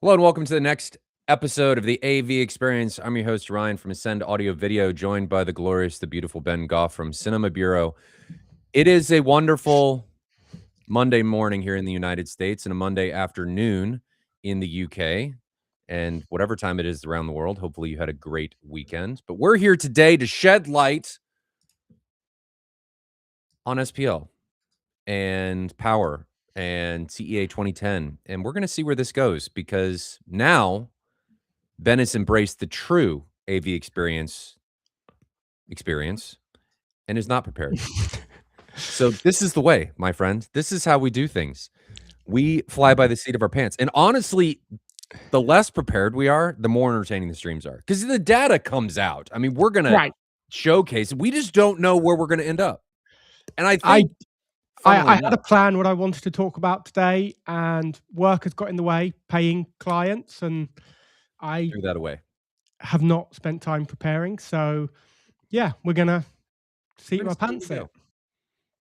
Hello and welcome to the next episode of the AV Experience. I'm your host, Ryan from Ascend Audio Video, joined by the glorious, the beautiful Ben Goff from Cinema Bureau. It is a wonderful Monday morning here in the United States and a Monday afternoon in the UK and whatever time it is around the world. Hopefully you had a great weekend. But we're here today to shed light on SPL and power and CEA 2010. And we're going to see where this goes because now Ben has embraced the true AV experience and is not prepared. So this is the way, my friend. This is how we do things. We fly by the seat of our pants. And honestly, the less prepared we are, the more entertaining the streams are. Because the data comes out. I mean, we're going to showcase. We just don't know where we're going to end up. And I think I had a plan what I wanted to talk about today, and work has got in the way, paying clients, and I threw that away. Have not spent time preparing. So, yeah, we're gonna seat my pants in.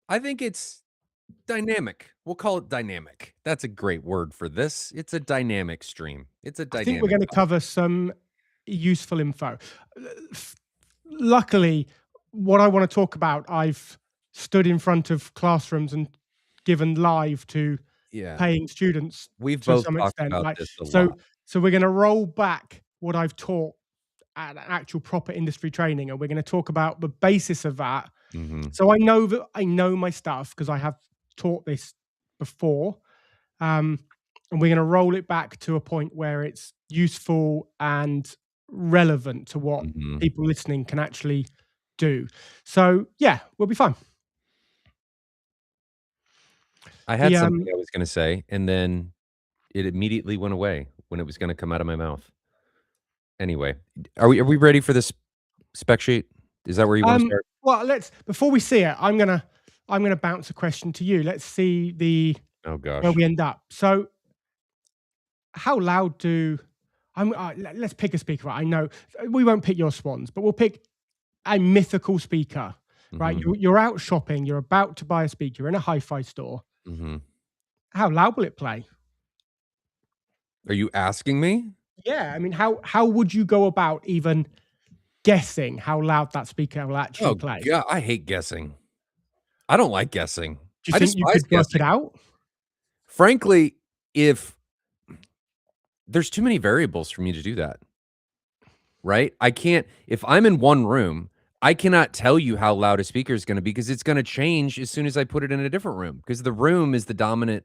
I think it's dynamic. We'll call it dynamic. That's a great word for this. It's a dynamic stream. It's a dynamic. I think we're going to cover some useful info. Luckily, what I want to talk about, I've stood in front of classrooms and given live to paying students. We've both talked about this a lot. So we're going to roll back what I've taught at an actual proper industry training, and we're going to talk about the basis of that. So I know my stuff because I have taught this before, and we're going to roll it back to a point where it's useful and relevant to what people listening can actually do. So yeah, we'll be fine. I had something I was going to say, and then it immediately went away when it was going to come out of my mouth. Anyway, are we ready for this spec sheet? Is that where you want to start? Well, before we see it, I'm gonna bounce a question to you. Let's see where we end up. So, how loud let's pick a speaker. I know we won't pick your swans, but we'll pick a mythical speaker. Right? You're out shopping. You're about to buy a speaker. You're in a hi-fi store. How loud will it play? Are you asking me? Yeah, I mean, how would you go about even guessing how loud that speaker will actually play? Yeah, I hate guessing. I don't like guessing. Do you think you could work it out? Frankly, if there's too many variables for me to do that, right? I can't. If I'm in one room, I cannot tell you how loud a speaker is going to be because it's going to change as soon as I put it in a different room because the room is the dominant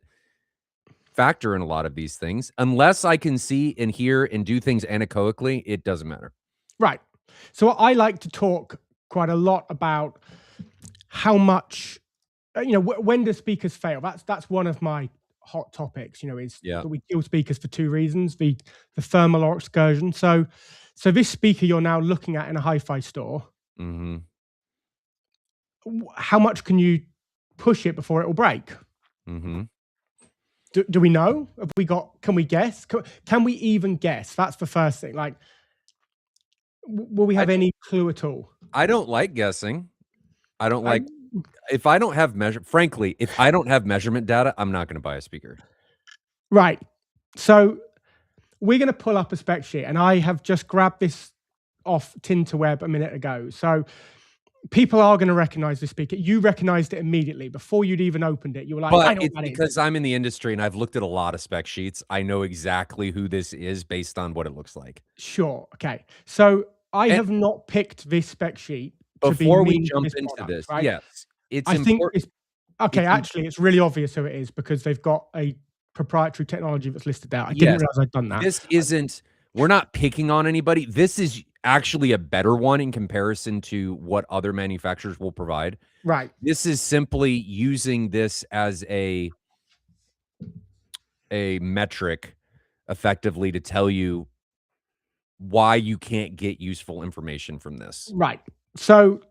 factor in a lot of these things. Unless I can see and hear and do things anechoically, it doesn't matter. Right. So I like to talk quite a lot about how much, when do speakers fail? That's one of my hot topics, is that we kill speakers for two reasons, the thermal or excursion. So this speaker you're now looking at in a hi-fi store, how much can you push it before it will break? Do we know? Can we guess? Can we even guess? That's the first thing. Like, will we have any clue at all? I don't like guessing. I don't like, if I don't have if I don't have measurement data, I'm not going to buy a speaker. Right. So we're going to pull up a spec sheet, and I have just grabbed this off Tinterweb a minute ago. So people are going to recognize this speaker. You recognized it immediately before you'd even opened it. You were like, I know what that is. Because I'm in the industry and I've looked at a lot of spec sheets. I know exactly who this is based on what it looks like. Sure. Okay. So I have not picked this spec sheet before we jump into this. Right? Yes. It's important. Actually, it's really obvious who it is because they've got a proprietary technology that's listed there. I didn't realize I'd done that. We're not picking on anybody. This is actually a better one in comparison to what other manufacturers will provide. Right. This is simply using this as a metric effectively to tell you why you can't get useful information from this. Right. So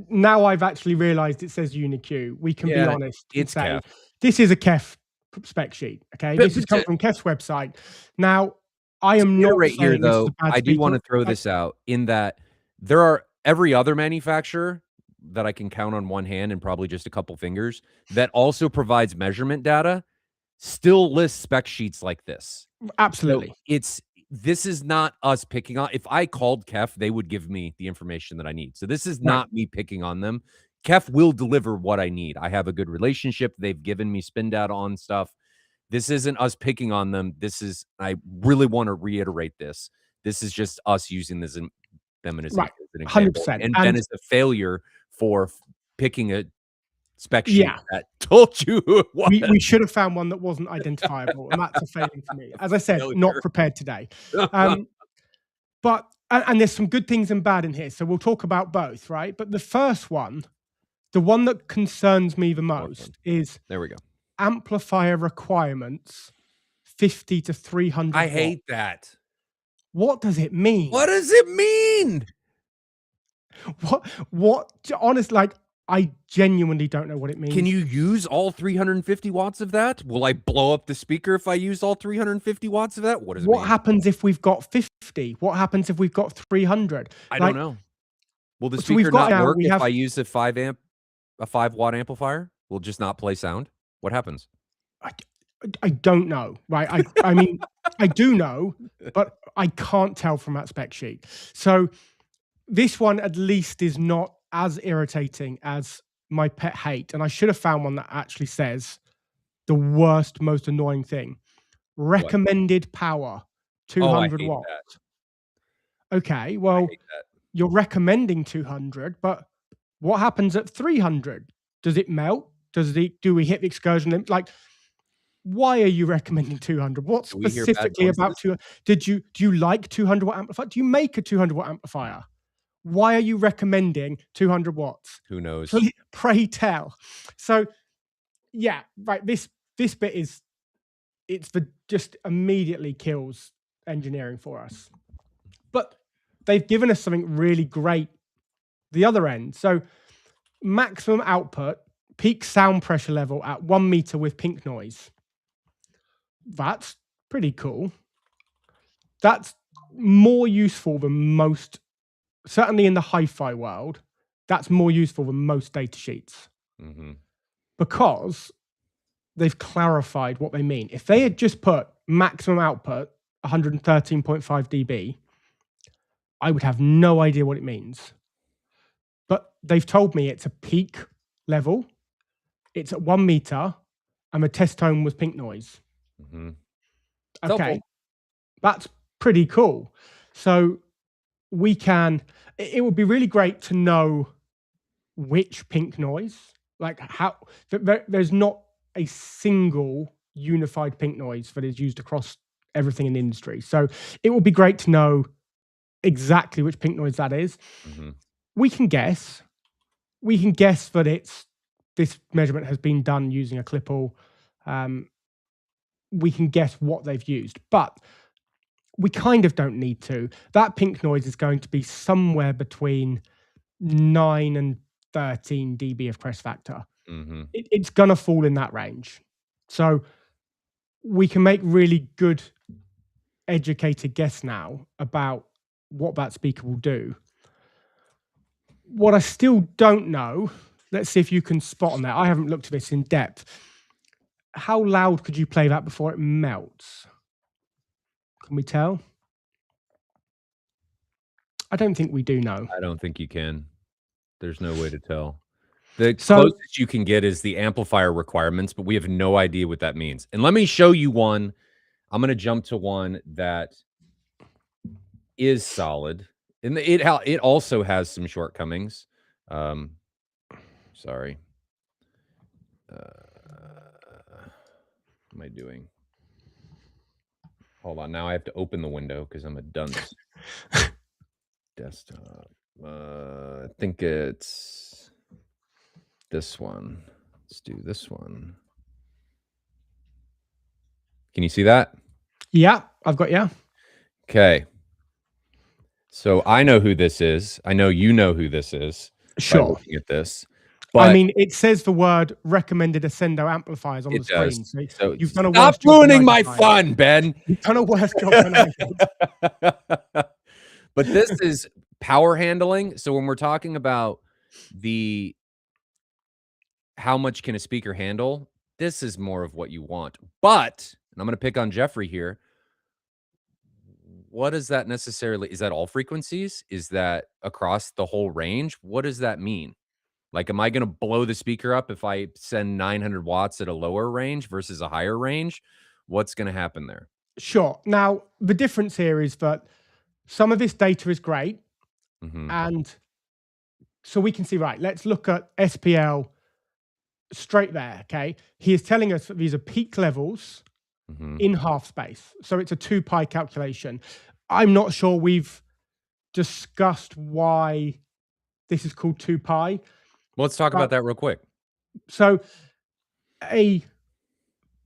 now I've actually realized it says UniQ. We can be honest. It's KEF. This is a KEF spec sheet. Okay. This has come from KEF's website. Now, I am not right here, though. I do want to throw this out in that there are every other manufacturer that I can count on one hand and probably just a couple fingers that also provides measurement data. still lists spec sheets like this. Absolutely. So this is not us picking on. If I called Kef, they would give me the information that I need. So this is Right. not me picking on them. Kef will deliver what I need. I have a good relationship. They've given me spin data on stuff. This isn't us picking on them. I really want to reiterate this. This is just us using them as Right. an example. 100%. And Ben And is a failure for picking a spec sheet yeah, that told you who it was. we should have found one that wasn't identifiable, and that's a failing for me. As I said, not prepared today. But and there's some good things and bad in here, so we'll talk about both, right? But the first one, the one that concerns me the most is There we go. amplifier requirements 50 to 300 I watts. hate that. What does it mean? What does it mean? What honestly, like, I genuinely don't know what it means. Can you use all 350 watts of that? Will I blow up the speaker if I use all 350 watts of that? What does it mean? What happens if we've got 50? What happens if we've got 300? I don't know. Will the So speaker we've got not now, work we if have I use a 5-watt amplifier? Will it just not play sound? What happens? I don't know, right? I mean, I do know, but I can't tell from that spec sheet. So this one at least is not as irritating as my pet hate. And I should have found one that actually says the worst, most annoying thing. Recommended power, Oh, I 200 hate watts. that. Okay, I well, hate that. you're recommending 200, but what happens at 300? Does it melt? Do we hit the excursion limit? Like, why are you recommending 200? What Do we hear bad specifically about noises? do you like 200 watt amplifier? Do you make a 200 watt amplifier? Why are you recommending 200 watts? Who knows? Pray tell. So yeah, right. This bit is just immediately kills engineering for us. But they've given us something really great the other end. So maximum output, peak sound pressure level at 1 meter with pink noise. That's pretty cool. That's more useful than most, certainly in the hi-fi world, that's more useful than most data sheets. Because they've clarified what they mean. If they had just put maximum output 113.5 dB, I would have no idea what it means. But they've told me it's a peak level, it's at 1 meter, and the test tone was pink noise. Okay, that's pretty cool. So it would be really great to know which pink noise, like how there's not a single unified pink noise that is used across everything in the industry. So it would be great to know exactly which pink noise that is. We can guess that this measurement has been done using a Clipple. We can guess what they've used, but we kind of don't need to. That pink noise is going to be somewhere between 9 and 13 dB of crest factor. It's going to fall in that range. So we can make really good, educated guess now about what that speaker will do. What I still don't know, let's see if you can spot on that. I haven't looked at this in depth. How loud could you play that before it melts? Can we tell? I don't think we do know. I don't think you can. There's no way to tell. The closest you can get is the amplifier requirements, but we have no idea what that means. And let me show you one. I'm going to jump to one that is solid. And it also has some shortcomings. Sorry. What am I doing? Hold on. Now I have to open the window because I'm a dunce. Desktop. I think it's this one. Let's do this one. Can you see that? Yeah, I've got you. Okay. So I know who this is. I know you know who this is. Sure. By looking at this. But I mean, it says the word recommended Ascendo amplifiers on the screen. So you've done a stop worse job ruining my fun, Ben. You've done a worse job than I did. But this is power handling. So when we're talking about how much can a speaker handle, this is more of what you want. But, and I'm going to pick on Jeffrey here. What does that necessarily, is that all frequencies? Is that across the whole range? What does that mean? Like, am I going to blow the speaker up if I send 900 watts at a lower range versus a higher range? What's going to happen there? Sure. Now, the difference here is that some of this data is great. And so we can see, right, let's look at SPL straight there, okay? He is telling us that these are peak levels in half space. So it's a 2 pi calculation. I'm not sure we've discussed why this is called 2 pi. Well, let's talk about that real quick. So a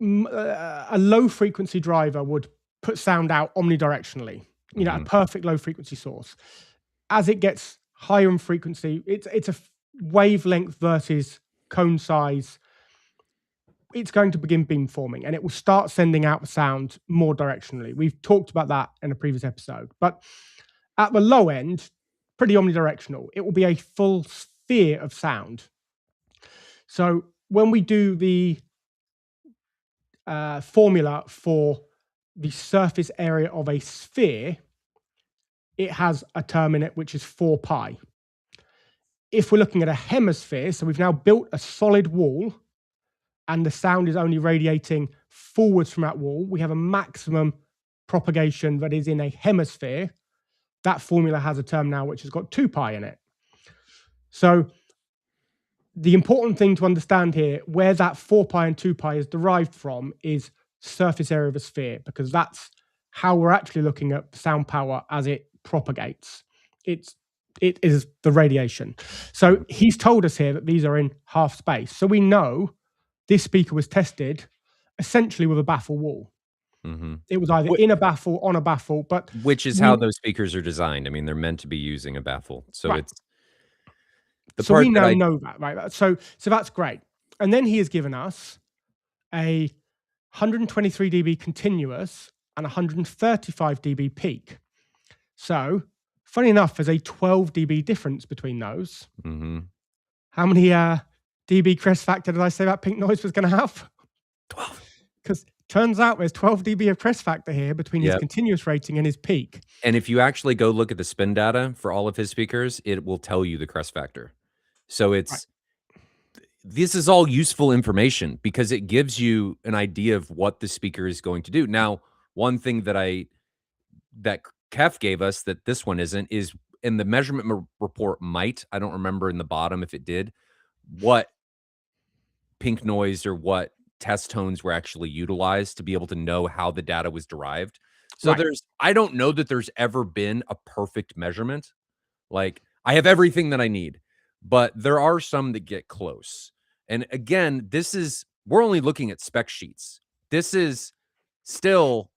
low frequency driver would put sound out omnidirectionally, you know, a perfect low frequency source. As it gets higher in frequency, it's a wavelength versus cone size. It's going to begin beamforming, and it will start sending out the sound more directionally. We've talked about that in a previous episode. But at the low end, pretty omnidirectional. It will be a full sphere of sound. So when we do the formula for the surface area of a sphere, it has a term in it which is 4 pi. If we're looking at a hemisphere, so we've now built a solid wall and the sound is only radiating forwards from that wall, we have a maximum propagation that is in a hemisphere. That formula has a term now which has got 2 pi in it. So the important thing to understand here, where that 4 pi and 2 pi is derived from, is surface area of a sphere, because that's how we're actually looking at sound power as it propagates. It is the radiation. So he's told us here that these are in half space. So we know this speaker was tested essentially with a baffle wall. It was either in a baffle, on a baffle, but which is how those speakers are designed. I mean, they're meant to be using a baffle. So right. It's the so part we that now know that, right? So that's great. And then he has given us a 123 dB continuous and 135 dB peak. So funny enough, there's a 12 dB difference between those. How many dB crest factor did I say that pink noise was going to have? 12. Because turns out there's 12 dB of crest factor here between his continuous rating and his peak. And if you actually go look at the spin data for all of his speakers, it will tell you the crest factor. So this is all useful information because it gives you an idea of what the speaker is going to do. Now, one thing that Kef gave us that this one isn't is in the measurement report I don't remember in the bottom if it did, what pink noise or what test tones were actually utilized to be able to know how the data was derived. So I don't know that there's ever been a perfect measurement. Like, I have everything that I need, but there are some that get close. And again, we're only looking at spec sheets. This is still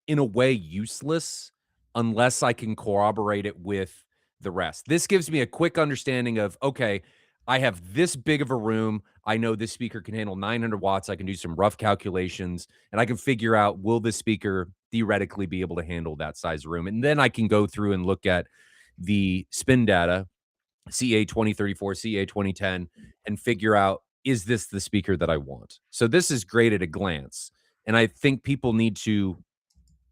in a way useless unless I can corroborate it with the rest. This gives me a quick understanding of, okay, I have this big of a room. I know this speaker can handle 900 watts. I can do some rough calculations and I can figure out, will this speaker theoretically be able to handle that size room? And then I can go through and look at the spin data, CEA2034, CEA2010, and figure out, is this the speaker that I want? So this is great at a glance. And I think people need to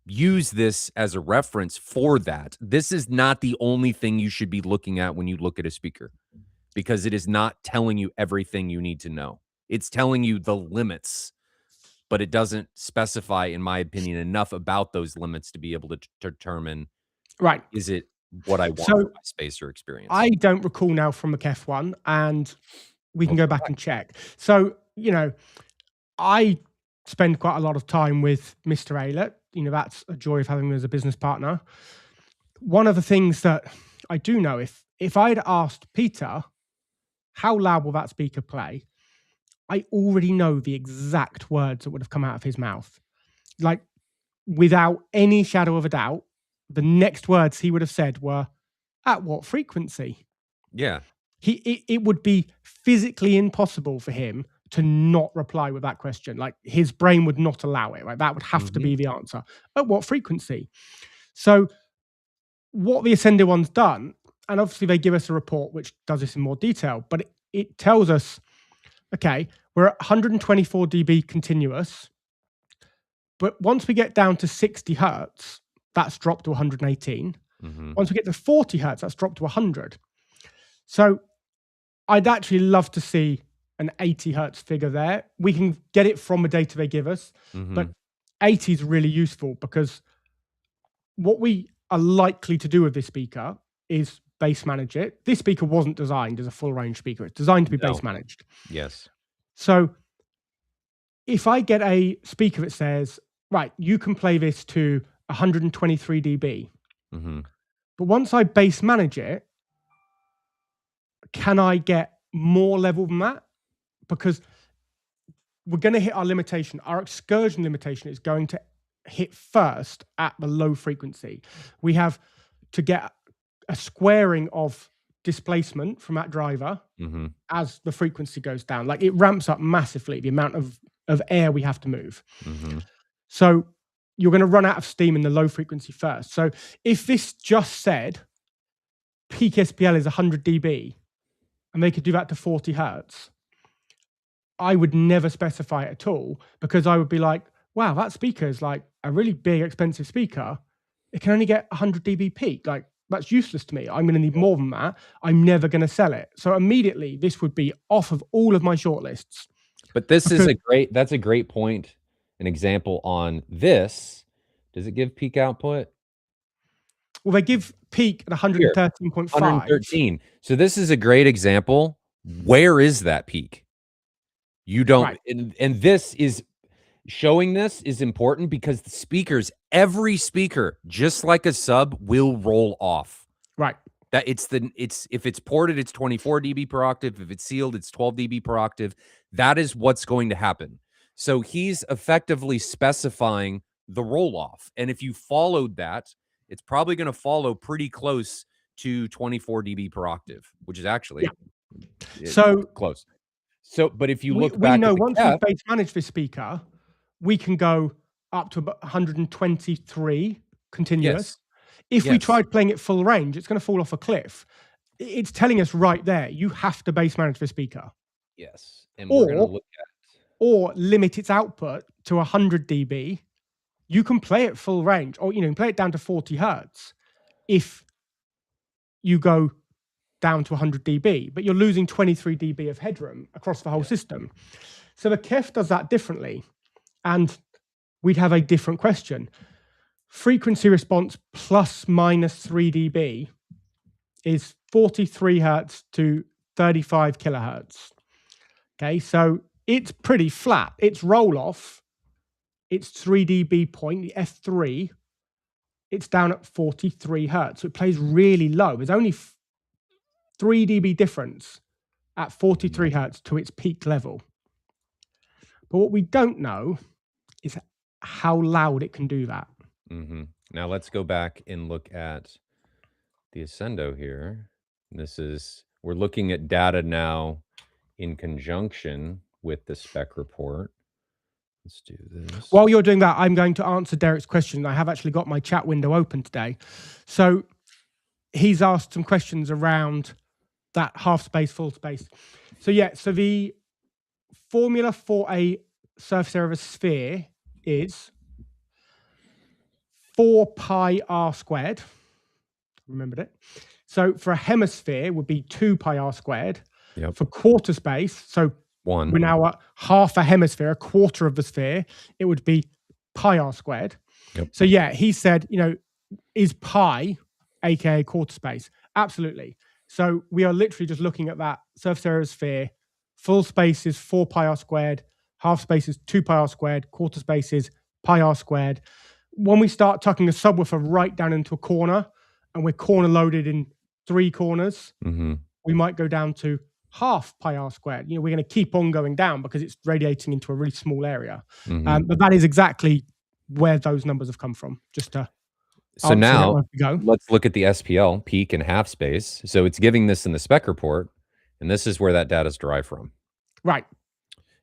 use this as a reference for that. This is not the only thing you should be looking at when you look at a speaker, because it is not telling you everything you need to know. It's telling you the limits, but it doesn't specify, in my opinion, enough about those limits to be able to determine, is it what I want for my space or experience? I don't recall now from a KEF one, and we can go back and check. So, you know, I spend quite a lot of time with Mr. Aylett. You know, that's a joy of having him as a business partner. One of the things that I do know, if I'd asked Peter, how loud will that speaker play? I already know the exact words that would have come out of his mouth. Like, without any shadow of a doubt, the next words he would have said were, at what frequency? Yeah. It would be physically impossible for him to not reply with that question. Like, his brain would not allow it, right? That would have to be the answer. At what frequency? So what the Ascender one's done, and obviously they give us a report which does this in more detail, but it tells us Okay, we're at 124 dB continuous, but once we get down to 60 hertz, that's dropped to 118. Once we get to 40 hertz, that's dropped to 100. So I'd actually love to see an 80 hertz figure there. We can get it from the data they give us, but 80 is really useful because what we are likely to do with this speaker is bass manage it. This speaker wasn't designed as a full range speaker. It's designed to be bass managed. Yes. So if I get a speaker that says, right, you can play this to 123 dB, but once I bass manage it, can I get more level than that? Because we're going to hit our limitation. Our excursion limitation is going to hit first at the low frequency. We have to get a squaring of displacement from that driver as the frequency goes down. Like, it ramps up massively, the amount of air we have to move. So you're going to run out of steam in the low frequency first. So if this just said peak SPL is 100 dB and they could do that to 40 hertz, I would never specify it at all, because I would be like, wow, that speaker is like a really big, expensive speaker. It can only get 100 dB peak. Like, that's useless to me. I'm going to need more than that. I'm never going to sell it. So immediately this would be off of all of my shortlists. But this is that's a great point. An example on this. Does it give peak output? Well, they give peak at 113.5. 113. So this is a great example. Where is that peak? You don't, and this is showing this is important because the speakers, every speaker, just like a sub, will roll off. Right. That if it's ported, it's 24 dB per octave. If it's sealed, it's 12 dB per octave. That is what's going to happen. So he's effectively specifying the roll off. And if you followed that, it's probably going to follow pretty close to 24 dB per octave, which is actually so close. So, but if you look we back, know at the once we bass manage this speaker, we can go up to about 123 continuous. If we tried playing it full range, it's going to fall off a cliff. It's telling us right there, you have to bass manage the speaker. Yes. And we're going to look at, or limit its output to 100 dB. You can play it full range, or, you know, play it down to 40 hertz if you go down to 100 dB, but you're losing 23 dB of headroom across the whole system. So the KEF does that differently, and we'd have a different question. Frequency response plus minus 3 dB is 43 hertz to 35 kilohertz. Okay, so it's pretty flat. Its roll off, its 3 dB point, the F3, it's down at 43 hertz. So it plays really low. There's only 3 dB difference at 43 hertz to its peak level. But what we don't know is how loud it can do that. Now let's go back and look at the Ascendo here. We're looking at data now in conjunction with the spec report. Let's do this. While you're doing that, I'm going to answer Derek's question. I have actually got my chat window open today. So he's asked some questions around that half space, full space. So so the formula for a surface area of a sphere is 4 pi r squared. Remembered it. So for a hemisphere would be 2 pi r squared. For quarter space, so we're now at half a hemisphere, a quarter of the sphere, it would be pi r squared. So he said, you know, is pi, aka quarter space? Absolutely. So we are literally just looking at that surface area of a sphere. Full space is 4 pi r squared, half space is 2 pi r squared, quarter space is pi r squared. When we start tucking a subwoofer right down into a corner, and we're corner loaded in 3 corners, we might go down to half pi r squared. You know, we're going to keep on going down because it's radiating into a really small area. But that is exactly where those numbers have come from. Just to so now let's look at the SPL peak and half space. So it's giving this in the spec report, and this is where that data is derived from. Right.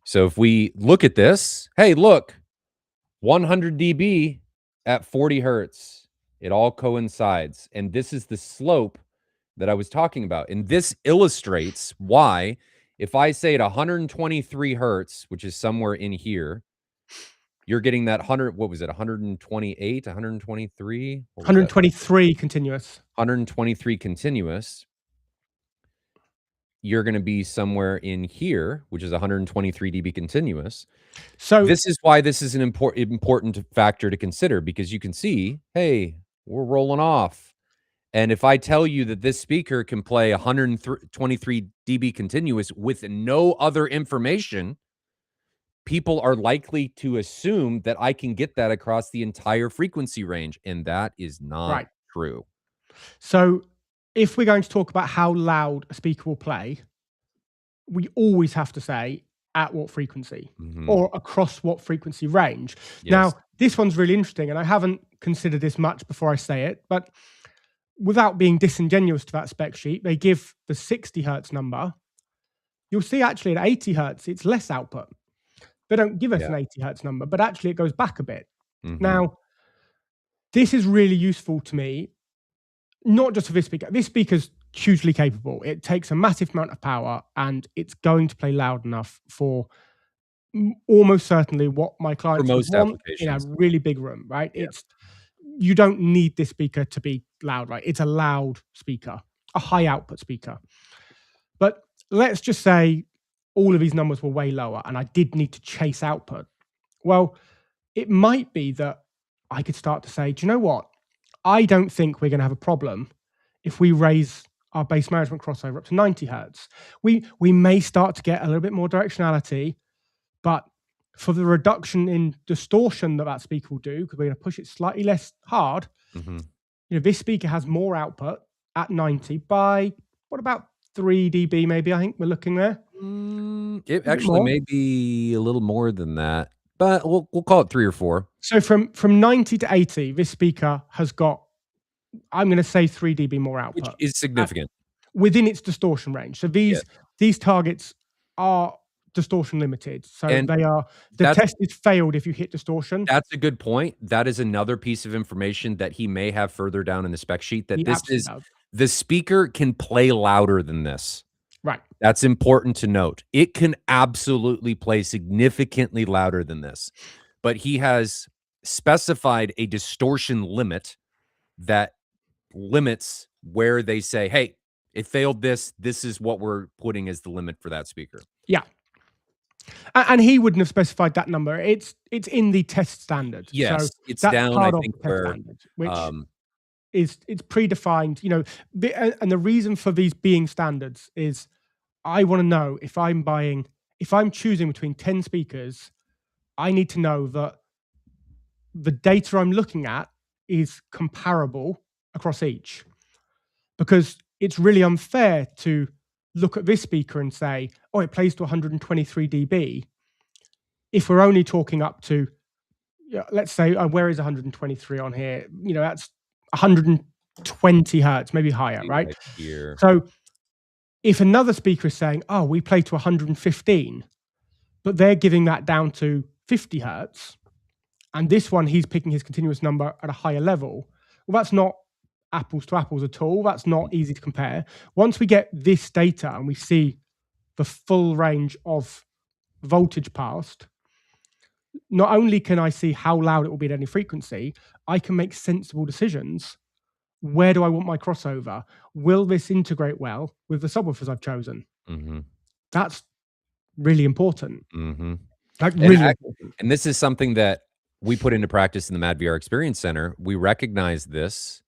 So if we look at this, hey, look, 100 dB at 40 hertz. It all coincides. And this is the slope that I was talking about. And this illustrates why If I say at 123 hertz, which is somewhere in here, you're getting that 100, what was it, 128, 123? What was that? 123 continuous. 123 continuous. You're gonna be somewhere in here, which is 123 dB continuous. So This is why this is an important factor to consider, because you can see, hey, we're rolling off. And if I tell you that this speaker can play 123 dB continuous with no other information, people are likely to assume that I can get that across the entire frequency range, and that is not right. true. So if we're going to talk about how loud a speaker will play, we always have to say at what frequency Mhm. or across what frequency range. Yes. Now, this one's really interesting, and I haven't considered this much before I say it, but without being disingenuous to that spec sheet, they give the 60 hertz number. You'll see actually at 80 hertz, it's less output. They don't give us Yeah. an 80 hertz number, but actually it goes back a bit. Mhm. Now, this is really useful to me, not just for this speaker. This speaker's hugely capable. It takes a massive amount of power and it's going to play loud enough for almost certainly what my For clients would most want in a applications. really big room, right? Yeah. It's you don't need this speaker to be loud, right? It's a loud speaker, a high output speaker. But let's just say all of these numbers were way lower and I did need to chase output. Well, it might be that I could start to say, do you know what? I don't think we're going to have a problem if we raise our base management crossover up to 90 hertz. We may start to get a little bit more directionality, but for the reduction in distortion that that speaker will do, because we're going to push it slightly less hard, Mhm. this speaker has more output at 90 by what about 3 dB? Maybe I think we're looking there. It Is it actually more? may be a little more than that, but we'll call it 3 or 4. So from 90 to 80, this speaker has got, I'm going to say 3 dB more Which output is at, significant. within its distortion range. So Yes. these targets are distortion limited. So And they are, the that's test is failed if you hit distortion. that's a good point. That is another piece of information that he may have further down in the spec sheet, that He this absolutely is does. the speaker can play louder than this. Right. That's important to note. It can absolutely play significantly louder than this, but he has specified a distortion limit that limits where they say, "Hey, it failed this. This is what we're putting as the limit for that speaker." Yeah. And he wouldn't have specified that number. It's in the test standard. So Yes, it's that's down, I part of think, the test where, standard, which um is it's predefined, and the reason for these being standards is I want to know if I'm choosing between 10 speakers, I need to know that the data I'm looking at is comparable across each, because it's really unfair to look at this speaker and say, oh, it plays to 123 dB if we're only talking up to, let's say, where is 123 on here? That's 120 hertz, maybe higher, see right? right here. So if another speaker is saying, oh, we play to 115, but they're giving that down to 50 hertz, and this one, he's picking his continuous number at a higher level, well, that's not apples to apples at all. That's not easy to compare. Once we get this data and we see the full range of voltage passed, not only can I see how loud it will be at any frequency, I can make sensible decisions. Where do I want my crossover? Will this integrate well with the subwoofers I've chosen? Mhm, That's really important. mhm. Like And really ac important. and this is something that we put into practice in the Mad VR Experience Center. We recognized this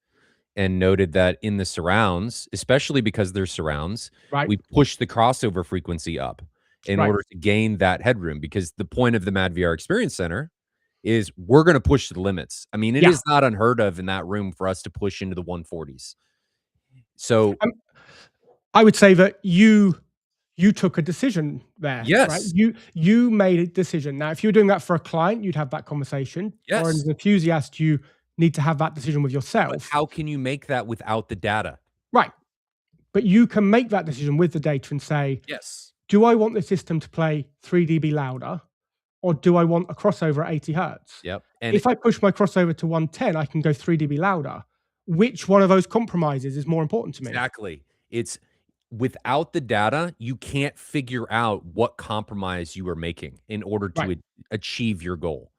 and noted that in the surrounds, especially because they're surrounds, Right. we push the crossover frequency up in Right. order to gain that headroom, because the point of the Mad VR Experience Center is we're gonna push the limits. I mean, it Yeah. is not unheard of in that room for us to push into the 140s. So, Um, I would say that you took a decision there, right? yes, You made a decision. Now, if you're doing that for a client, you'd have that conversation, or as yes, an enthusiast, you need to have that decision with but yourself. how can you make that without the data? Right. But you can make that decision with the data and say, Yes. do I want the system to play 3 dB louder, or do I want a crossover at 80 hertz? Yep, and If I push my crossover to 110, I can go 3 dB louder. Which one of those compromises is more important to me? exactly. It's without the data, you can't figure out what compromise you are making in order Right. to achieve your goal.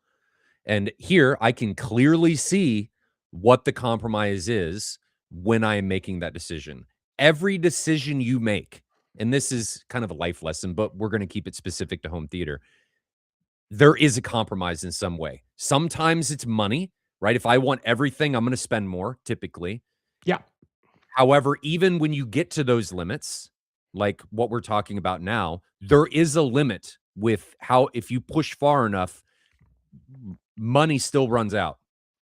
And here I can clearly see what the compromise is when I am making that decision. Every decision you make, and this is kind of a life lesson, but we're going to keep it specific to home theater. There is a compromise in some way. Sometimes it's money, right? If I want everything, I'm going to spend more typically. Yeah. However, even when you get to those limits, like what we're talking about now, there is a limit with how, if you push far enough, money still runs out,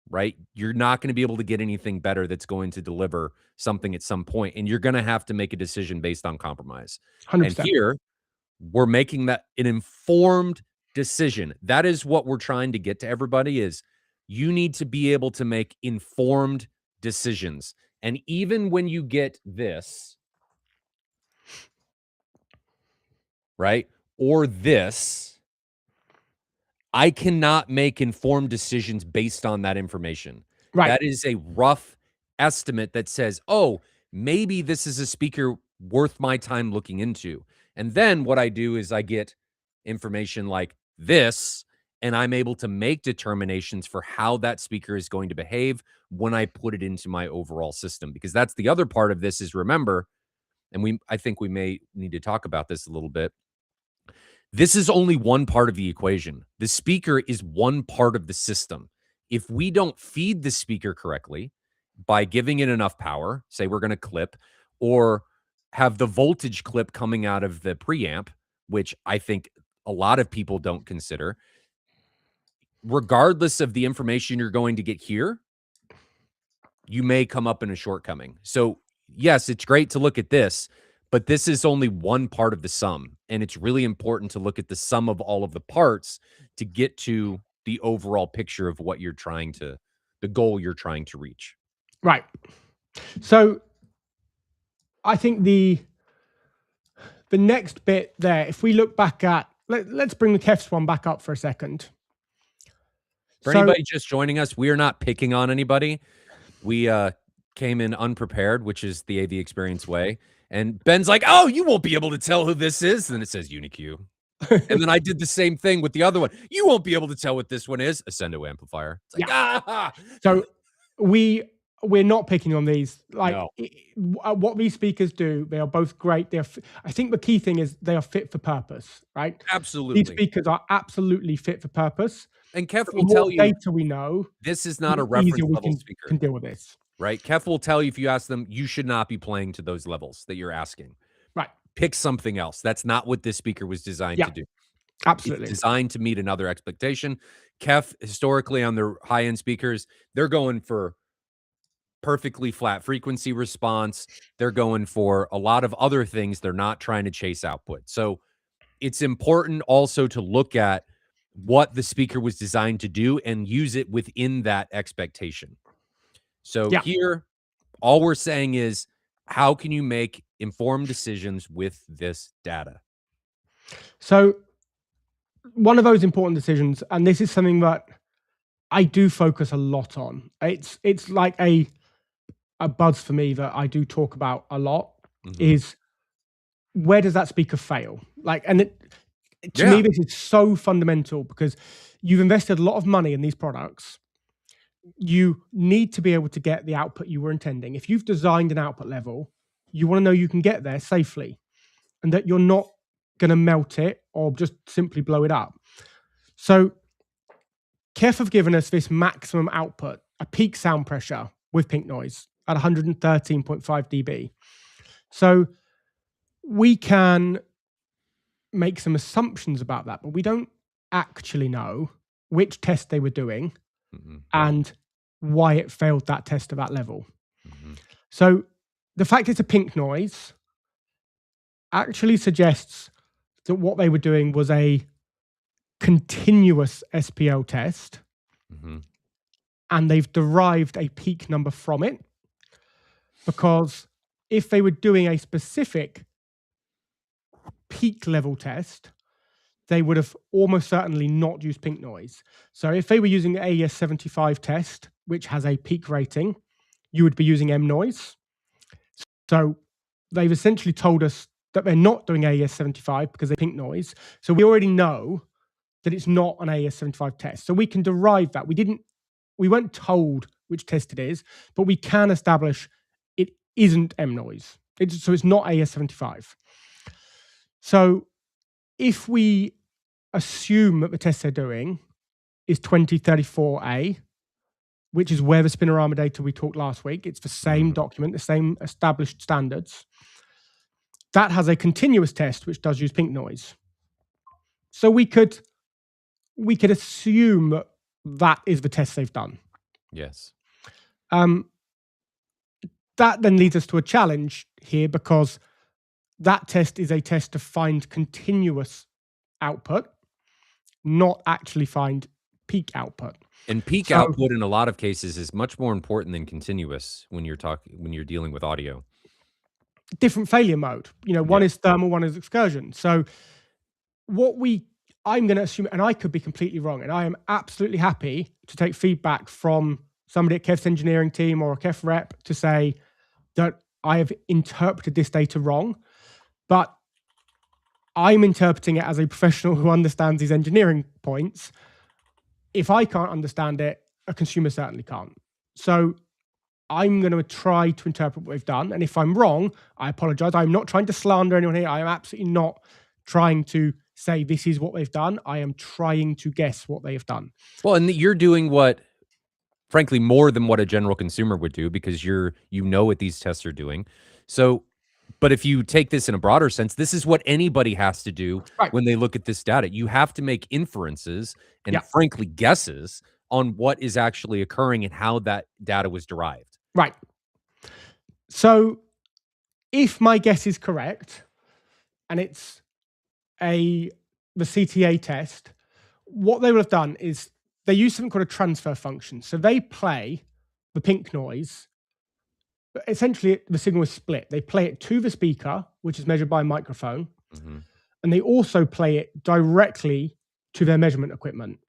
right? You're not going to be able to get anything better that's going to deliver something at some point, and you're going to have to make a decision based on compromise. And 100%. here, we're making that an informed decision. That is what we're trying to get to everybody is you need to be able to make informed decisions. And even when you get this, right? Or this, I cannot make informed decisions based on that information. Right. That is a rough estimate that says, "Oh, maybe this is a speaker worth my time looking into." And then what I do is I get information like this, and I'm able to make determinations for how that speaker is going to behave when I put it into my overall system. Because that's the other part of this is remember, and I think we may need to talk about this a little bit. This is only one part of the equation. The speaker is one part of the system. If we don't feed the speaker correctly by giving it enough power, say we're going to clip or have the voltage clip coming out of the preamp, which I think a lot of people don't consider, regardless of the information you're going to get here, you may come up in a shortcoming. So, yes, it's great to look at this, but this is only one part of the sum. And it's really important to look at the sum of all of the parts to get to the overall picture of what you're trying to, the goal you're trying to reach. Right. So I think the next bit there, if we look back at, let's bring the Kef's one back up for a second. For anybody just joining us, we are not picking on anybody. We came in unprepared, which is the AV experience way. And Ben's like, "Oh, you won't be able to tell who this is." And then it says Uniq. And then I did the same thing with the other one. "You won't be able to tell what this one is." Ascendo amplifier. It's like, ah. So we're not picking on these. Like No. what these speakers do, they are both great. I think the key thing is they are fit for purpose, right? Absolutely. These speakers are absolutely fit for purpose. And Kef The will more tell you data we know, this is not a the reference easier we level speaker, can deal with this. right? Kef will tell you if you ask them, you should not be playing to those levels that you're asking. Right. Pick something else. That's not what this speaker was designed to do. Absolutely. It's designed to meet another expectation. Kef, historically on their high-end speakers, they're going for perfectly flat frequency response. They're going for a lot of other things. They're not trying to chase output. So it's important also to look at what the speaker was designed to do and use it within that expectation. So here, all we're saying is, how can you make informed decisions with this data? So one of those important decisions, and this is something that I do focus a lot on. It's like a buzz for me that I do talk about a lot, is where does that speaker fail? Like, and to me, this is so fundamental because you've invested a lot of money in these products. You need to be able to get the output you were intending. If you've designed an output level, you want to know you can get there safely and that you're not going to melt it or just simply blow it up. So Kef have given us this maximum output, a peak sound pressure with pink noise at 113.5 dB. So we can make some assumptions about that, but we don't actually know which test they were doing and why it failed that test at that level. So the fact it's a pink noise actually suggests that what they were doing was a continuous SPL test, and they've derived a peak number from it, because if they were doing a specific peak level test, they would have almost certainly not used pink noise. So if they were using the AES-75 test, which has a peak rating, you would be using M noise. So they've essentially told us that they're not doing AES-75 because they pink noise. So we already know that it's not an AES-75 test. So we can derive that. We weren't told which test it is, but we can establish it isn't M noise. So it's not AES-75. So if we assume that the test they're doing is 2034A, which is where the spinorama data we talked last week, it's the same document, the same established standards. That has a continuous test which does use pink noise. So we could assume that that is the test they've done. Yes. That then leads us to a challenge here, because that test is a test to find continuous output, not actually find peak output. And peak output in a lot of cases is much more important than continuous when you're dealing with audio. Different failure mode. One is thermal, one is excursion. So I'm going to assume, and I could be completely wrong, and I am absolutely happy to take feedback from somebody at Kev's engineering team or a Kev rep to say that I have interpreted this data wrong, but I'm interpreting it as a professional who understands these engineering points. If I can't understand it, a consumer certainly can't. So I'm going to try to interpret what they've done. And if I'm wrong, I apologize. I'm not trying to slander anyone here. I am absolutely not trying to say this is what they've done. I am trying to guess what they have done. Well, and you're doing what, frankly, more than what a general consumer would do, because you know what these tests are doing. So, but if you take this in a broader sense, this is what anybody has to do when they look at this data. You have to make inferences and frankly guesses on what is actually occurring and how that data was derived. Right. So if my guess is correct and it's the CTA test, what they will have done is they use something called a transfer function. So they play the pink noise, but essentially the signal is split. They play it to the speaker, which is measured by a microphone, and they also play it directly to their measurement equipment.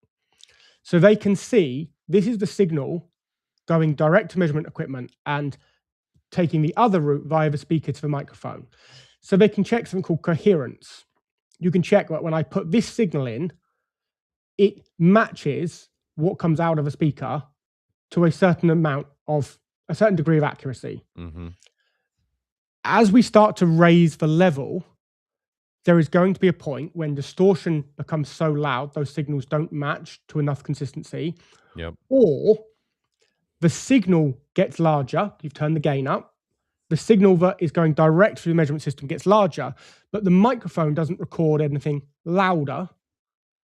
So they can see this is the signal going direct to measurement equipment and taking the other route via the speaker to the microphone. So they can check something called coherence. You can check that when I put this signal in, it matches what comes out of a speaker to a certain degree of accuracy. As we start to raise the level, there is going to be a point when distortion becomes so loud, those signals don't match to enough consistency. Or the signal gets larger, you've turned the gain up, the signal that is going direct through the measurement system gets larger, but the microphone doesn't record anything louder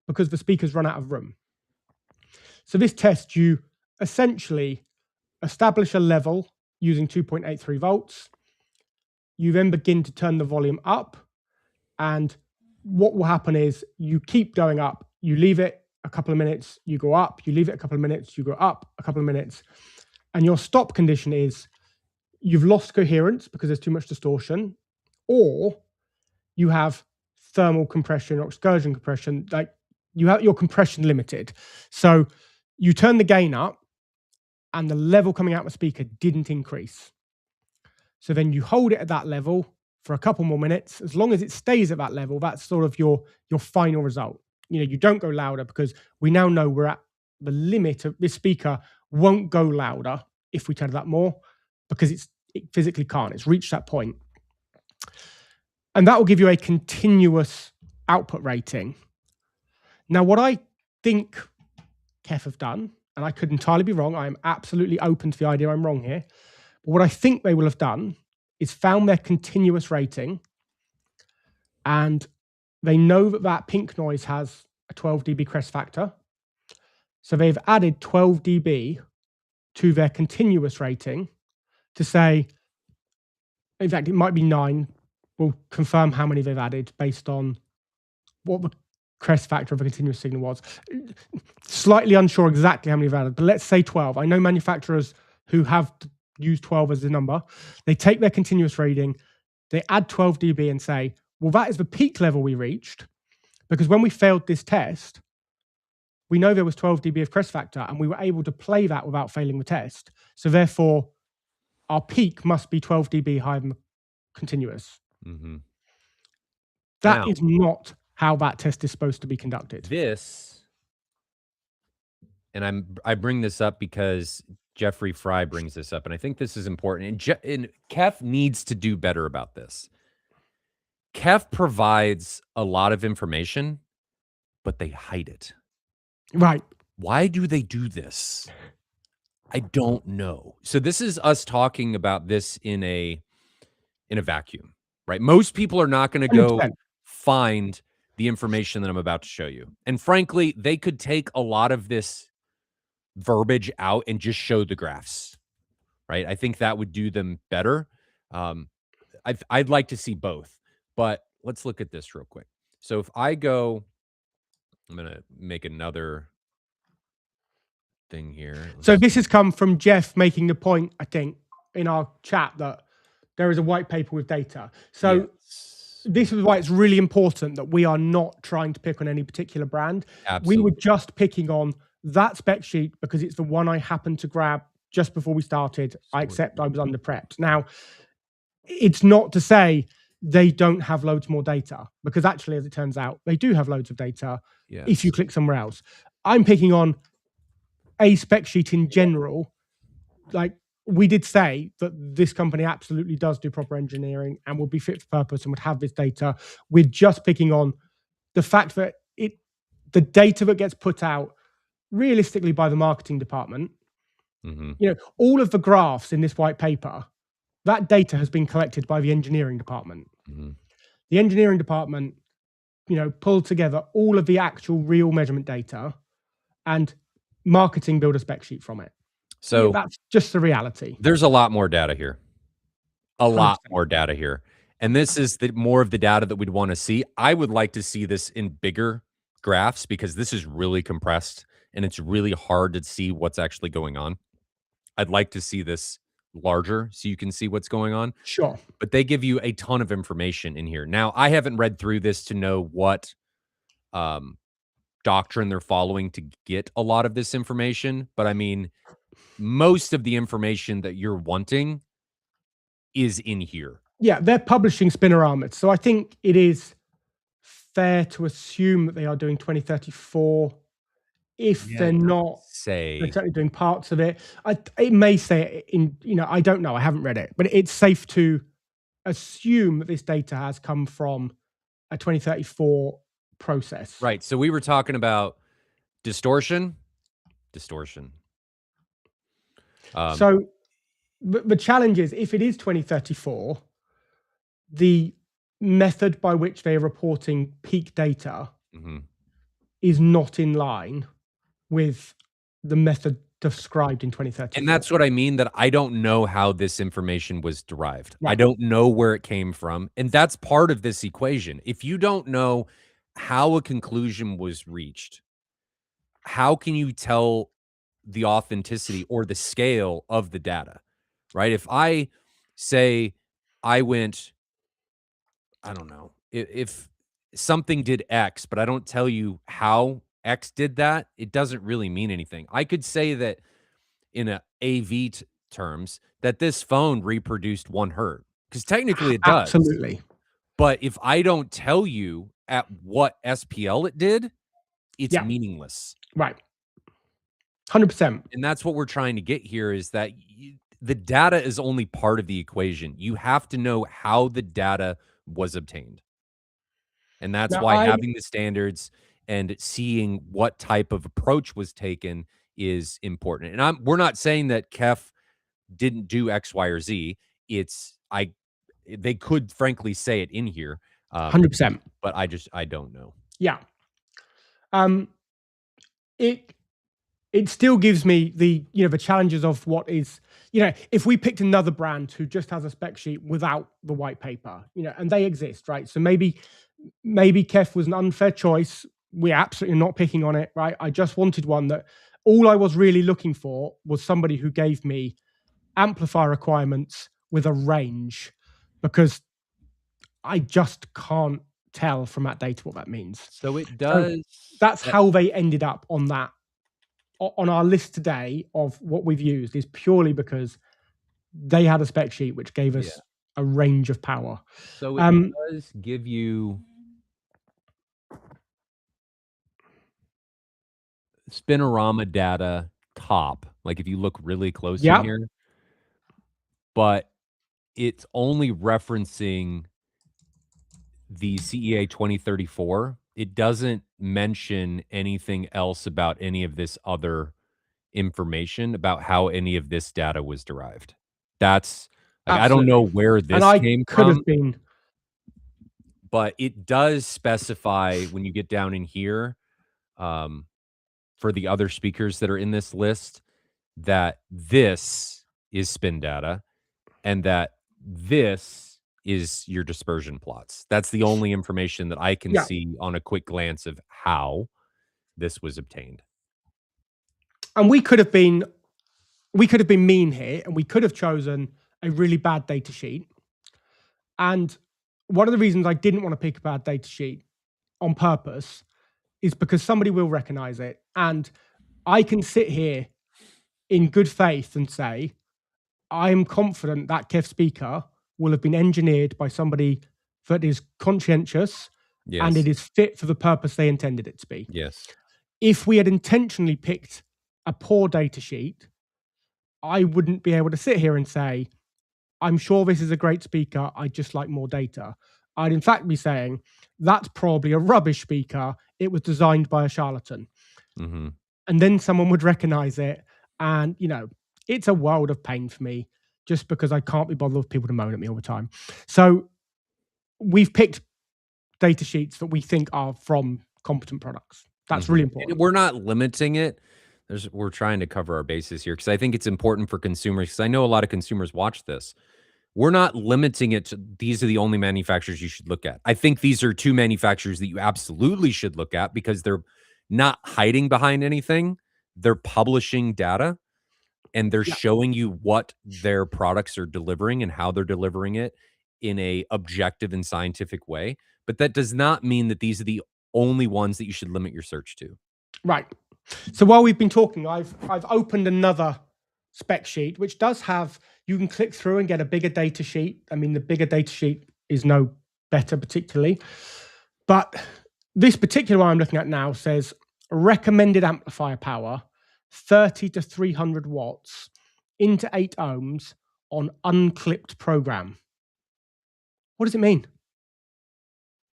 because the speakers run out of room. So this test, you essentially establish a level using 2.83 volts. You then begin to turn the volume up, and what will happen is you keep going up, you leave it a couple of minutes, you go up, you leave it a couple of minutes, you go up a couple of minutes, and your stop condition is you've lost coherence because there's too much distortion, or you have thermal compression or excursion compression, like you have your compression limited. So you turn the gain up and the level coming out of the speaker didn't increase. So then you hold it at that level for a couple more minutes. As long as it stays at that level, that's sort of your final result. You don't go louder, because we now know we're at the limit of this speaker won't go louder if we turn it up more, because it physically can't. It's reached that point. And that will give you a continuous output rating. Now, what I think Kef have done, and I could entirely be wrong, I am absolutely open to the idea I'm wrong here, but what I think they will have done is found their continuous rating, and they know that pink noise has a 12 dB crest factor. So they've added 12 dB to their continuous rating to say, in fact, it might be 9. We'll confirm how many they've added based on what the crest factor of a continuous signal was. Slightly unsure exactly how many they've added, but let's say 12. I know manufacturers who have used 12 as the number. They take their continuous rating, they add 12 dB and say, well, that is the peak level we reached, because when we failed this test, we know there was 12 dB of crest factor, and we were able to play that without failing the test. So therefore, our peak must be 12 dB higher than continuous. That Now, is not how that test is supposed to be conducted. This, and I bring this up because Jeffrey Fry brings this up, and I think this is important. And Kef needs to do better about this. Kef provides a lot of information, but they hide it. Right. Why do they do this? I don't know. So this is us talking about this in a vacuum, right? Most people are not going to go 100%. find the information that I'm about to show you. And frankly, they could take a lot of this verbiage out and just show the graphs, right? I think that would do them better. I'd like to see both, but let's look at this real quick. So if I go, I'm going to make another thing here. So this has come from Jeff making the point, I think, in our chat that there is a white paper with data. So this is why it's really important that we are not trying to pick on any particular brand. Absolutely. We were just picking on that spec sheet because it's the one I happened to grab just before we started. I accept I was under prepped. Now, it's not to say they don't have loads more data, because actually, as it turns out, they do have loads of data if you click somewhere else. I'm picking on a spec sheet in general. Like, we did say that this company absolutely does do proper engineering and will be fit for purpose and would have this data. We're just picking on the fact that the data that gets put out realistically by the marketing department, all of the graphs in this white paper, that data has been collected by the engineering department. The engineering department, pulled together all of the actual real measurement data, and marketing build a spec sheet from it. So that's just the reality. There's a lot more data here. A 100%. lot more data here. And this is more of the data that we'd want to see. I would like to see this in bigger graphs because this is really compressed and it's really hard to see what's actually going on. I'd like to see this larger so you can see what's going on. Sure. But they give you a ton of information in here. Now, I haven't read through this to know what doctrine they're following to get a lot of this information. But I mean, most of the information that you're wanting is in here. Yeah, they're publishing Spinorometers. So I think it is fair to assume that they are doing 2034. If they're not, they're certainly doing parts of it. It may say in, I don't know. I haven't read it, but it's safe to assume that this data has come from a 2034 process. Right. So we were talking about distortion. So the challenge is, if it is 2034, the method by which they're reporting peak data is not in line with the method described in 2034. And that's what I mean, that I don't know how this information was derived. Right. I don't know where it came from. And that's part of this equation. If you don't know how a conclusion was reached, how can you tell the authenticity or the scale of the data, right? If I say I went, I don't know, if something did X, but I don't tell you how X did that, it doesn't really mean anything. I could say that in a AV terms that this phone reproduced 1 hertz, because technically it does. Absolutely. But if I don't tell you at what SPL it did, it's meaningless. Right. 100%. And that's what we're trying to get here, is that the data is only part of the equation. You have to know how the data was obtained. And that's why having the standards and seeing what type of approach was taken is important. And we're not saying that Kef didn't do X, Y, or Z. They could frankly say it in here. 100%. But I don't know. Yeah. It still gives me the challenges of what is, if we picked another brand who just has a spec sheet without the white paper, and they exist, right? So maybe Kef was an unfair choice. We're absolutely not picking on it, right? I just wanted one that all I was really looking for was somebody who gave me amplifier requirements with a range, because I just can't tell from that data what that means. So it does. So that's how they ended up on that. On our list today of what we've used is purely because they had a spec sheet which gave us a range of power. So it does give you spinorama data top, like if you look really close in Yeah, here, but it's only referencing the CEA 2034. It doesn't mention anything else about any of this other information about how any of this data was derived. That's like, I don't know absolutely. where And this I came could from, have been, but it does specify when you get down in here, um, for the other speakers that are in this list, that this is spin data and that this is your dispersion plots. That's the only information that I can yeah. see on a quick glance of how this was obtained. And we could have been mean here, and we could have chosen a really bad data sheet. And one of the reasons I didn't want to pick a bad data sheet on purpose is because somebody will recognize it. And I can sit here in good faith and say, I am confident that Kev speaker will have been engineered by somebody that is conscientious and it Yes. is fit for the purpose they intended it to be. Yes. If we had intentionally picked a poor data sheet, I wouldn't be able to sit here and say, I'm sure this is a great speaker. I just like more data. I'd in fact be saying, that's probably a rubbish speaker. It was designed by a charlatan. Mhm. And then someone would recognize it. And, it's a world of pain for me just because I can't be bothered with people to moan at me all the time. So we've picked data sheets that we think are from competent products. That's really Mhm. important. And we're not limiting it. We're trying to cover our bases here because I think it's important for consumers, because I know a lot of consumers watch this. We're not limiting it to these are the only manufacturers you should look at. I think these are 2 manufacturers that you absolutely should look at because they're not hiding behind anything. They're publishing data and they're Yeah, showing you what their products are delivering and how they're delivering it in a objective and scientific way. But that does not mean that these are the only ones that you should limit your search to. right. So while we've been talking, I've opened another spec sheet, which does have, you can click through and get a bigger data sheet. I mean, the bigger data sheet is no better particularly. But this particular one I'm looking at now says recommended amplifier power, 30 to 300 watts into 8 ohms on unclipped program. What does it mean?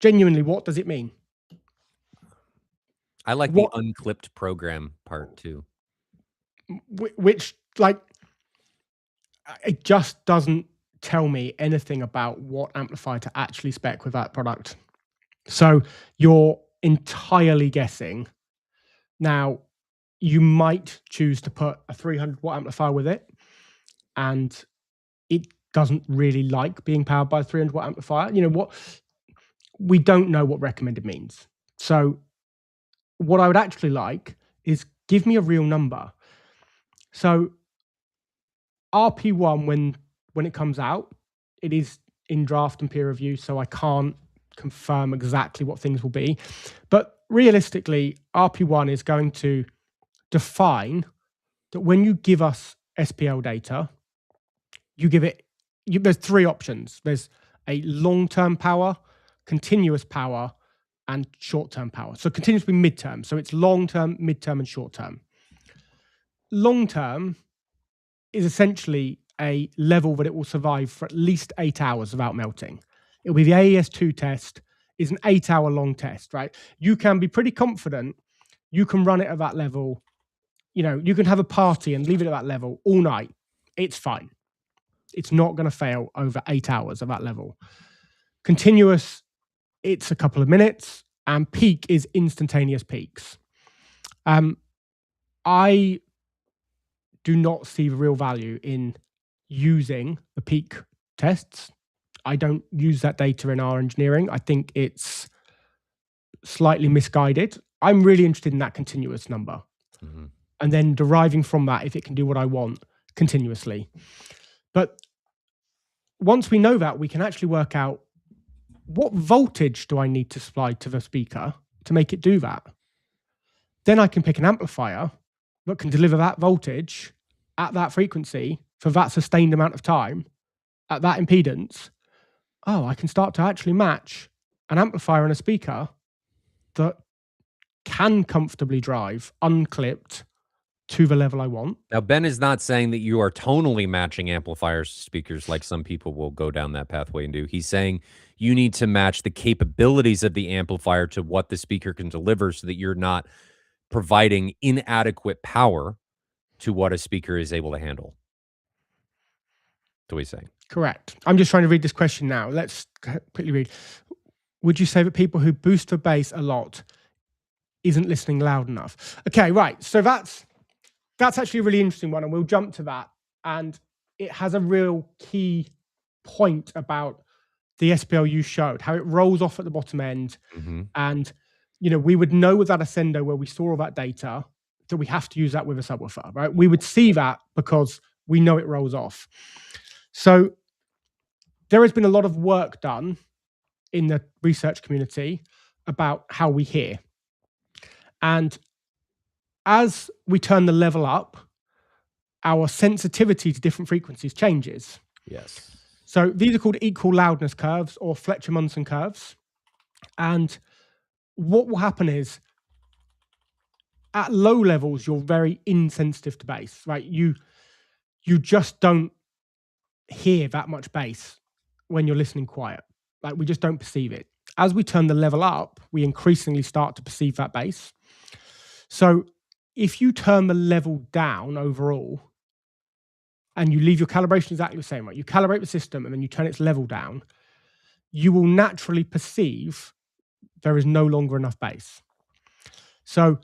Genuinely, what does it mean? I like the What, unclipped program part too. which, like, it just doesn't tell me anything about what amplifier to actually spec with that product. So you're entirely guessing. Now, you might choose to put a 300-watt amplifier with it, and it doesn't really like being powered by a 300-watt amplifier. You know what? We don't know what recommended means. So what I would actually like is give me a real number. So RP1, when it comes out, it is in draft and peer review, so I can't confirm exactly what things will be. But realistically, RP1 is going to define that when you give us SPL data, you give it, there's 3 options. There's a long-term power, continuous power, and short-term power. So continuous will be midterm. So it's long-term, midterm, and short-term. Long-term is essentially a level that it will survive for at least 8 hours without melting. It'll be the AES2 test, is an 8-hour long test, right? You can be pretty confident you can run it at that level. You can have a party and leave it at that level all night. It's fine. It's not going to fail over 8 hours at that level. Continuous, it's a couple of minutes, and peak is instantaneous peaks. I do not see the real value in using the peak tests. I don't use that data in our engineering. I think it's slightly misguided. I'm really interested in that continuous number, Mhm. and then deriving from that if it can do what I want continuously. But once we know that, we can actually work out what voltage do I need to supply to the speaker to make it do that. Then I can pick an amplifier that can deliver that voltage at that frequency for that sustained amount of time, at that impedance, oh, I can start to actually match an amplifier and a speaker that can comfortably drive unclipped to the level I want. Now, Ben is not saying that you are tonally matching amplifiers to speakers like some people will go down that pathway and do. He's saying you need to match the capabilities of the amplifier to what the speaker can deliver so that you're not providing inadequate power to what a speaker is able to handle. That's what he's saying. Correct. I'm just trying to read this question now. Let's quickly read. Would you say that people who boost the bass a lot isn't listening loud enough? Okay, right. So that's actually a really interesting one, and we'll jump to that. And it has a real key point about the SPL you showed, how it rolls off at the bottom end. And, we would know with that Ascendo where we saw all that data that we have to use that with a subwoofer, right? We would see that because we know it rolls off. So there has been a lot of work done in the research community about how we hear. And as we turn the level up, our sensitivity to different frequencies changes. Yes. So these are called equal loudness curves or Fletcher-Munson curves. And what will happen is at low levels, you're very insensitive to bass, right? You just don't hear that much bass when you're listening quiet. Like, we just don't perceive it. As we turn the level up, we increasingly start to perceive that bass. So if you turn the level down overall and you leave your calibration exactly the same, right? You calibrate the system and then you turn its level down, you will naturally perceive there is no longer enough bass. So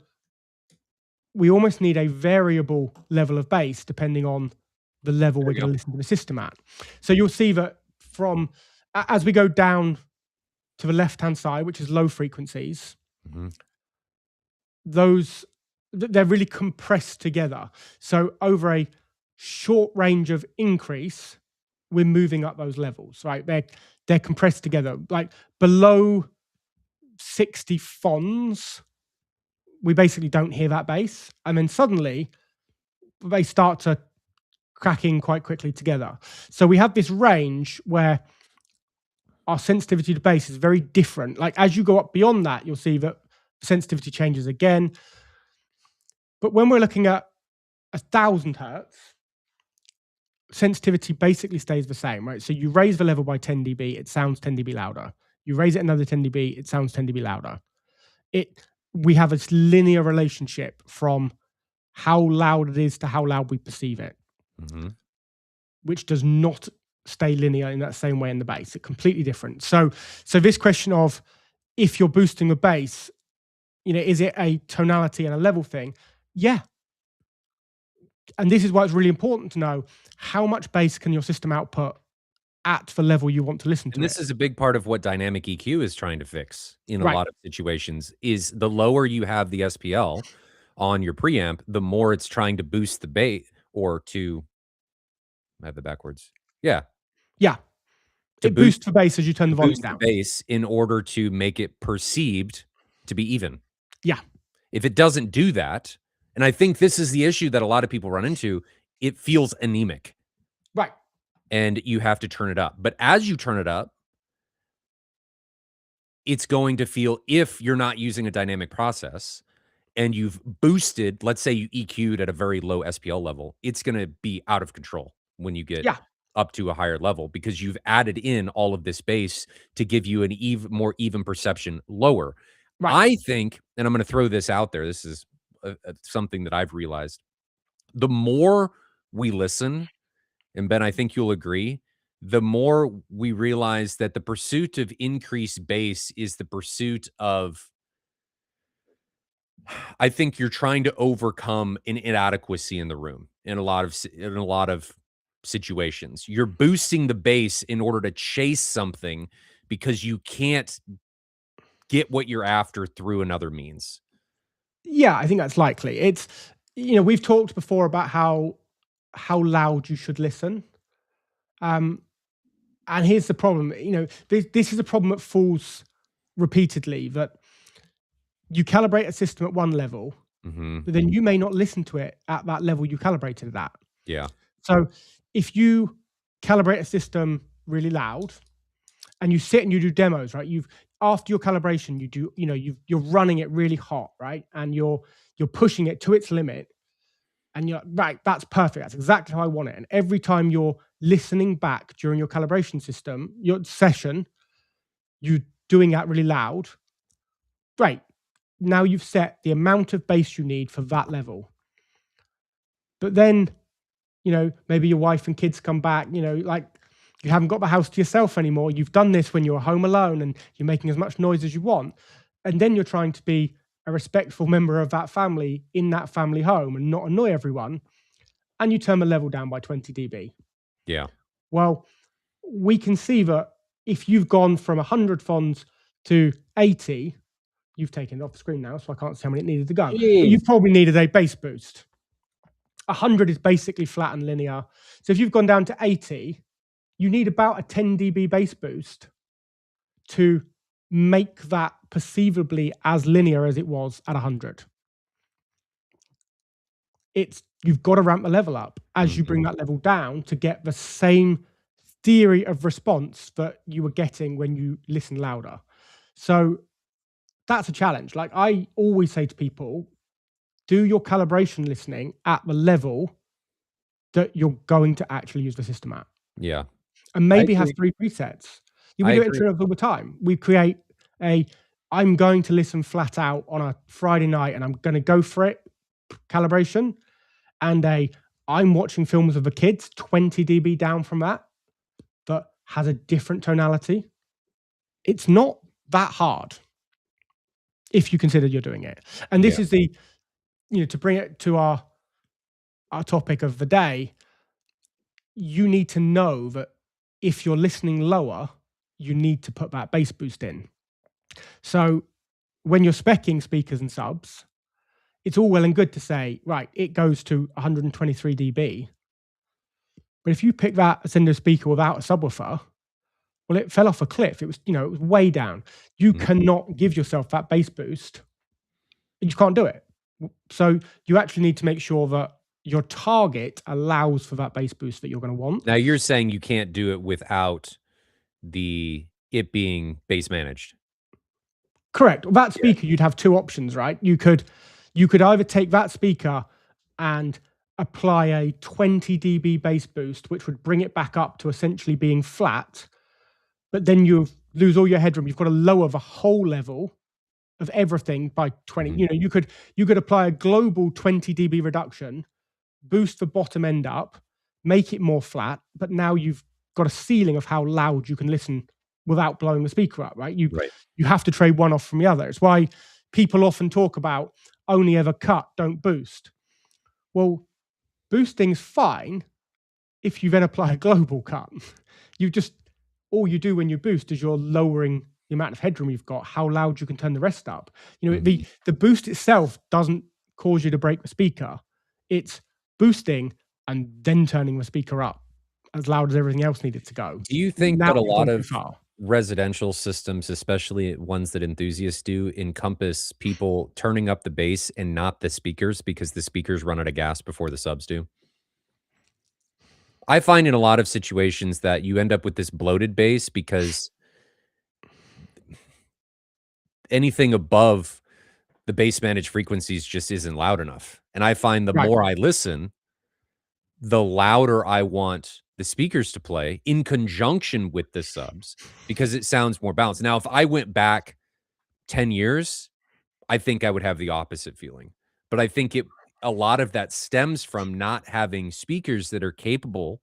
we almost need a variable level of bass depending on the level we're going to listen to the system at. So you'll see that as we go down to the left-hand side, which is low frequencies, they're really compressed together. So over a short range of increase, we're moving up those levels, right? They're compressed together. Like below 60 fons, we basically don't hear that bass. And then suddenly they start to crack in quite quickly together. So we have this range where our sensitivity to bass is very different. Like as you go up beyond that, you'll see that sensitivity changes again. But when we're looking at 1,000 hertz, sensitivity basically stays the same, right? So you raise the level by 10 dB, it sounds 10 dB louder. You raise it another 10 dB, it sounds 10 dB louder. We have this linear relationship from how loud it is to how loud we perceive it, which does not stay linear in that same way in the bass. It's completely different. So this question of if you're boosting the bass, is it a tonality and a level thing? Yeah. And this is why it's really important to know how much bass can your system output at the level you want to listen to. And this is a big part of what dynamic EQ is trying to fix in a lot of situations, is the lower you have the SPL on your preamp, the more it's trying to boost the bass or to I have it backwards. Yeah. Yeah. It boosts the bass as you turn the volume down. The bass in order to make it perceived to be even. Yeah. If it doesn't do that, and I think this is the issue that a lot of people run into, it feels anemic. Right. And you have to turn it up. But as you turn it up, it's going to feel, if you're not using a dynamic process and you've boosted, let's say you EQ'd at a very low SPL level, it's going to be out of control when you get up to a higher level because you've added in all of this bass to give you an more even perception lower. I think, and I'm going to throw this out there, this is something that I've realized, the more we listen, and Ben, I think you'll agree, the more we realize that the pursuit of increased bass is the pursuit of, I think you're trying to overcome an inadequacy in the room in a lot of situations. You're boosting the bass in order to chase something because you can't get what you're after through another means. Yeah, I think that's likely. It's, we've talked before about how loud you should listen. And here's the problem, this is a problem that falls repeatedly, that you calibrate a system at one level, but then you may not listen to it at that level you calibrated it at. Yeah. So if you calibrate a system really loud, and you sit and you do demos, right? After your calibration, you're running it really hot, right? And you're pushing it to its limit, and you're like, right, that's perfect. That's exactly how I want it. And every time you're listening back during your calibration system, your session, you doing that really loud. Great. Now you've set the amount of bass you need for that level. But then, maybe your wife and kids come back, like you haven't got the house to yourself anymore. You've done this when you're home alone and you're making as much noise as you want. And then you're trying to be a respectful member of that family in that family home and not annoy everyone. And you turn the level down by 20 dB. Yeah. Well, we can see that if you've gone from 100 FONs to 80, you've taken it off the screen now, so I can't see how many it needed to go. But you probably needed a bass boost. 100 is basically flat and linear. So if you've gone down to 80, you need about a 10 dB bass boost to make that perceivably as linear as it was at 100. You've got to ramp the level up as you bring that level down to get the same theory of response that you were getting when you listen louder. So that's a challenge. Like I always say to people, do your calibration listening at the level that you're going to actually use the system at. Yeah. And maybe have 3 presets. We do it agree. all the time. We create I'm going to listen flat out on a Friday night and I'm going to go for it calibration, and I'm watching films with the kids 20 dB down from that has a different tonality. It's not that hard if you consider you're doing it. And this is to bring it to our topic of the day, you need to know that if you're listening lower, you need to put that bass boost in. So when you're speccing speakers and subs, it's all well and good to say, right, it goes to 123 dB. But if you pick that Ascendo speaker without a subwoofer, well, it fell off a cliff. It was, it was way down. You cannot give yourself that bass boost. You can't do it. So you actually need to make sure that your target allows for that bass boost that you're going to want. Now you're saying you can't do it without it being bass managed. Correct. Well, that speaker, you'd have 2 options, right? You could either take that speaker and apply a 20 dB bass boost, which would bring it back up to essentially being flat, but then you lose all your headroom. You've got to lower the whole level of everything by 20. You could apply a global 20 dB reduction, boost the bottom end up, make it more flat, but now you've got a ceiling of how loud you can listen without blowing the speaker up, right? You have to trade one off from the other. It's why people often talk about only ever cut, don't boost. Well, boosting's fine if you then apply a global cut. All you do when you boost is you're lowering the amount of headroom you've got, how loud you can turn the rest up. The boost itself doesn't cause you to break the speaker. It's boosting and then turning the speaker up as loud as everything else needed to go. Do you think that a lot of residential systems, especially ones that enthusiasts do, encompass people turning up the bass and not the speakers because the speakers run out of gas before the subs do? I find in a lot of situations that you end up with this bloated bass because anything above the bass managed frequencies just isn't loud enough. And I find the more I listen, the louder I want the speakers to play in conjunction with the subs because it sounds more balanced. Now, if I went back 10 years, I think I would have the opposite feeling. But I think a lot of that stems from not having speakers that are capable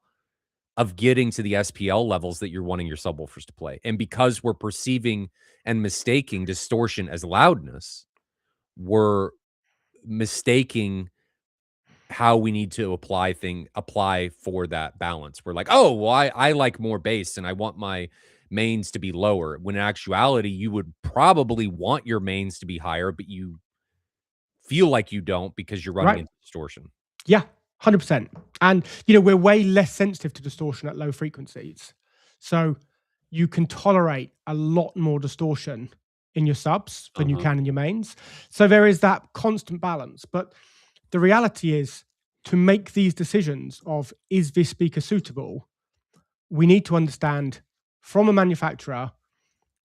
of getting to the SPL levels that you're wanting your subwoofers to play. And because we're perceiving and mistaking distortion as loudness, we're mistaking how we need to apply for that balance. We're like, oh, well, I like more bass and I want my mains to be lower. When in actuality, you would probably want your mains to be higher, but you feel like you don't because you're running into distortion. Yeah, 100%. And, we're way less sensitive to distortion at low frequencies. So you can tolerate a lot more distortion in your subs than you can in your mains. So there is that constant balance. But the reality is, to make these decisions of, is this speaker suitable? we need to understand from a manufacturer,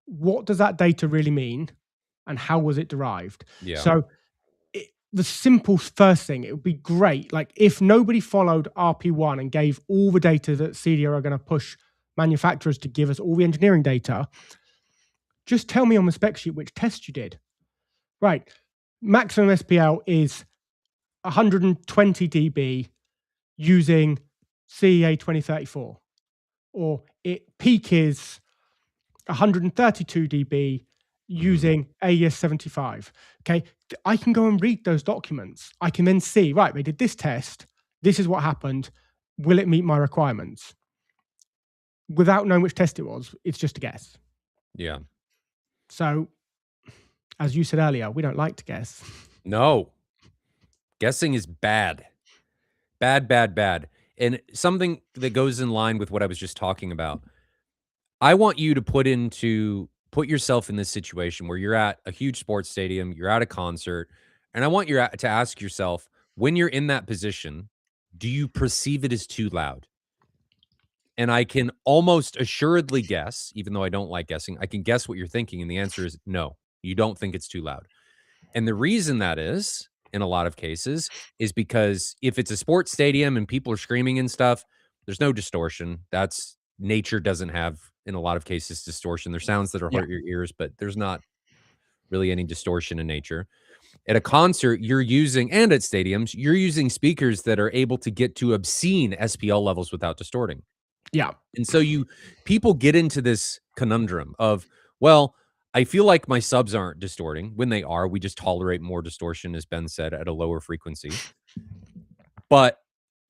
what does that data really mean and how was it derived? Yeah. So the simple first thing, it would be great. Like if nobody followed RP1 and gave all the data that CDO are going to push manufacturers to give us all the engineering data, just tell me on the spec sheet which test you did. Right. Maximum SPL is 120 dB using CEA2034, or peak is 132 dB using AES 75. Okay, I can go and read those documents. I can then see, right, they did this test. This is what happened. Will it meet my requirements? Without knowing which test it was, it's just a guess. Yeah. So, as you said earlier, we don't like to guess. No. Guessing is bad. Bad, bad, bad. And something that goes in line with what I was just talking about. I want you to put yourself in this situation where you're at a huge sports stadium, you're at a concert, and I want you to ask yourself, when you're in that position, do you perceive it as too loud? And I can almost assuredly guess, even though I don't like guessing, I can guess what you're thinking, and the answer is no, you don't think it's too loud. And the reason that is, in a lot of cases, is because if it's a sports stadium and people are screaming and stuff, there's no distortion. That's nature doesn't have, in a lot of cases, distortion. There's sounds that'll Yeah. hurt your ears, but there's not really any distortion in nature. At a concert, you're using, and at stadiums, you're using speakers that are able to get to obscene SPL levels without distorting. Yeah. And so people get into this conundrum of, well, I feel like my subs aren't distorting. When they are, we just tolerate more distortion, as Ben said, at a lower frequency. But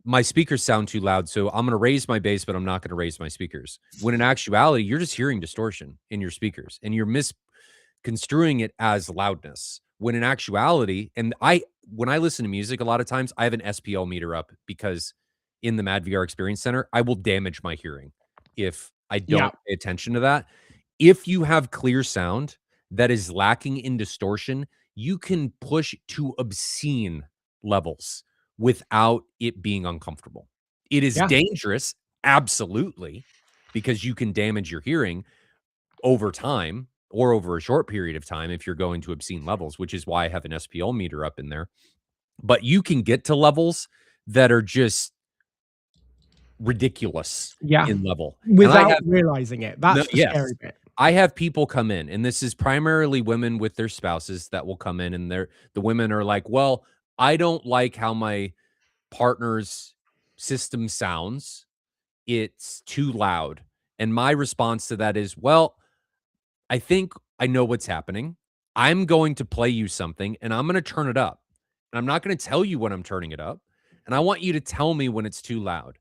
my speakers sound too loud, so I'm going to raise my bass, but I'm not going to raise my speakers. When in actuality, you're just hearing distortion in your speakers, and you're misconstruing it as loudness. When in actuality, when I listen to music, a lot of times I have an SPL meter up because in the Mad VR Experience Center, I will damage my hearing if I don't pay attention to that. If you have clear sound that is lacking in distortion, you can push to obscene levels without it being uncomfortable. It is dangerous, absolutely, because you can damage your hearing over time or over a short period of time if you're going to obscene levels, which is why I have an SPL meter up in there. But you can get to levels that are just ridiculous in level. Without realizing it. That's the Yes. scary bit. I have people come in, and this is primarily women with their spouses that will come in, and the women are like, "Well, I don't like how my partner's system sounds. It's too loud." And my response to that is, "Well, I think I know what's happening. I'm going to play you something, and I'm gonna turn it up. And I'm not gonna tell you when I'm turning it up, and I want you to tell me when it's too loud."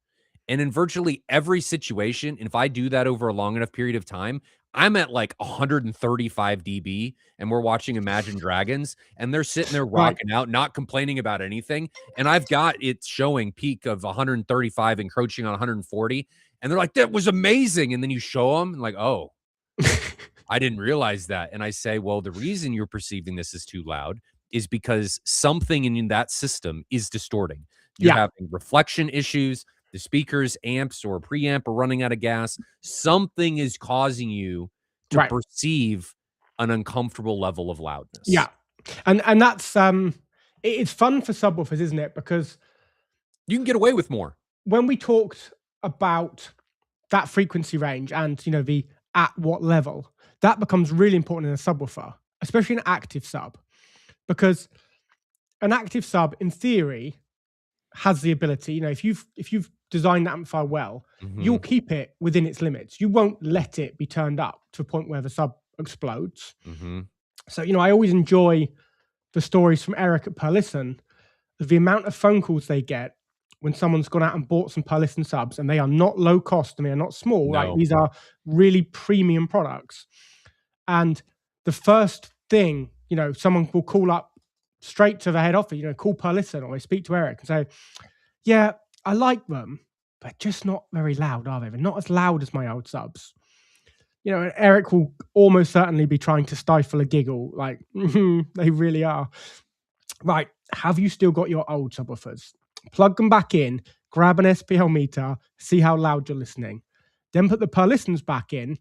And in virtually every situation, if I do that over a long enough period of time, I'm at like 135 dB, and we're watching Imagine Dragons, and they're sitting there rocking out, not complaining about anything. And I've got it showing peak of 135, encroaching on 140, and they're like, "That was amazing." And then you show them, like, "Oh, I didn't realize that." And I say, "Well, the reason you're perceiving this as too loud is because something in that system is distorting. You're having reflection issues. The speakers, amps, or preamp are running out of gas. Something is causing you to perceive an uncomfortable level of loudness." Yeah. And that's it's fun for subwoofers, isn't it? Because you can get away with more. When we talked about that frequency range and, you know, the at what level, that becomes really important in a subwoofer, especially an active sub, because an active sub, in theory, has the ability, you know, if you've designed the amplifier well, you'll keep it within its limits. You won't let it be turned up to a point where the sub explodes. So, you know, I always enjoy the stories from Eric at Perlisten, the amount of phone calls they get when someone's gone out and bought some Perlisten subs, and they are not low cost and they are not small. Right? These are really premium products. And the first thing, you know, someone will call up straight to the head office, you know, call Perlisten, or they speak to Eric and say, "Yeah, I like them, but just not very loud, are they? They're not as loud as my old subs." You know, Eric will almost certainly be trying to stifle a giggle, like, they really are. Right, have you still got your old subwoofers? Plug them back in, grab an SPL meter, see how loud you're listening. then put the per listens back in.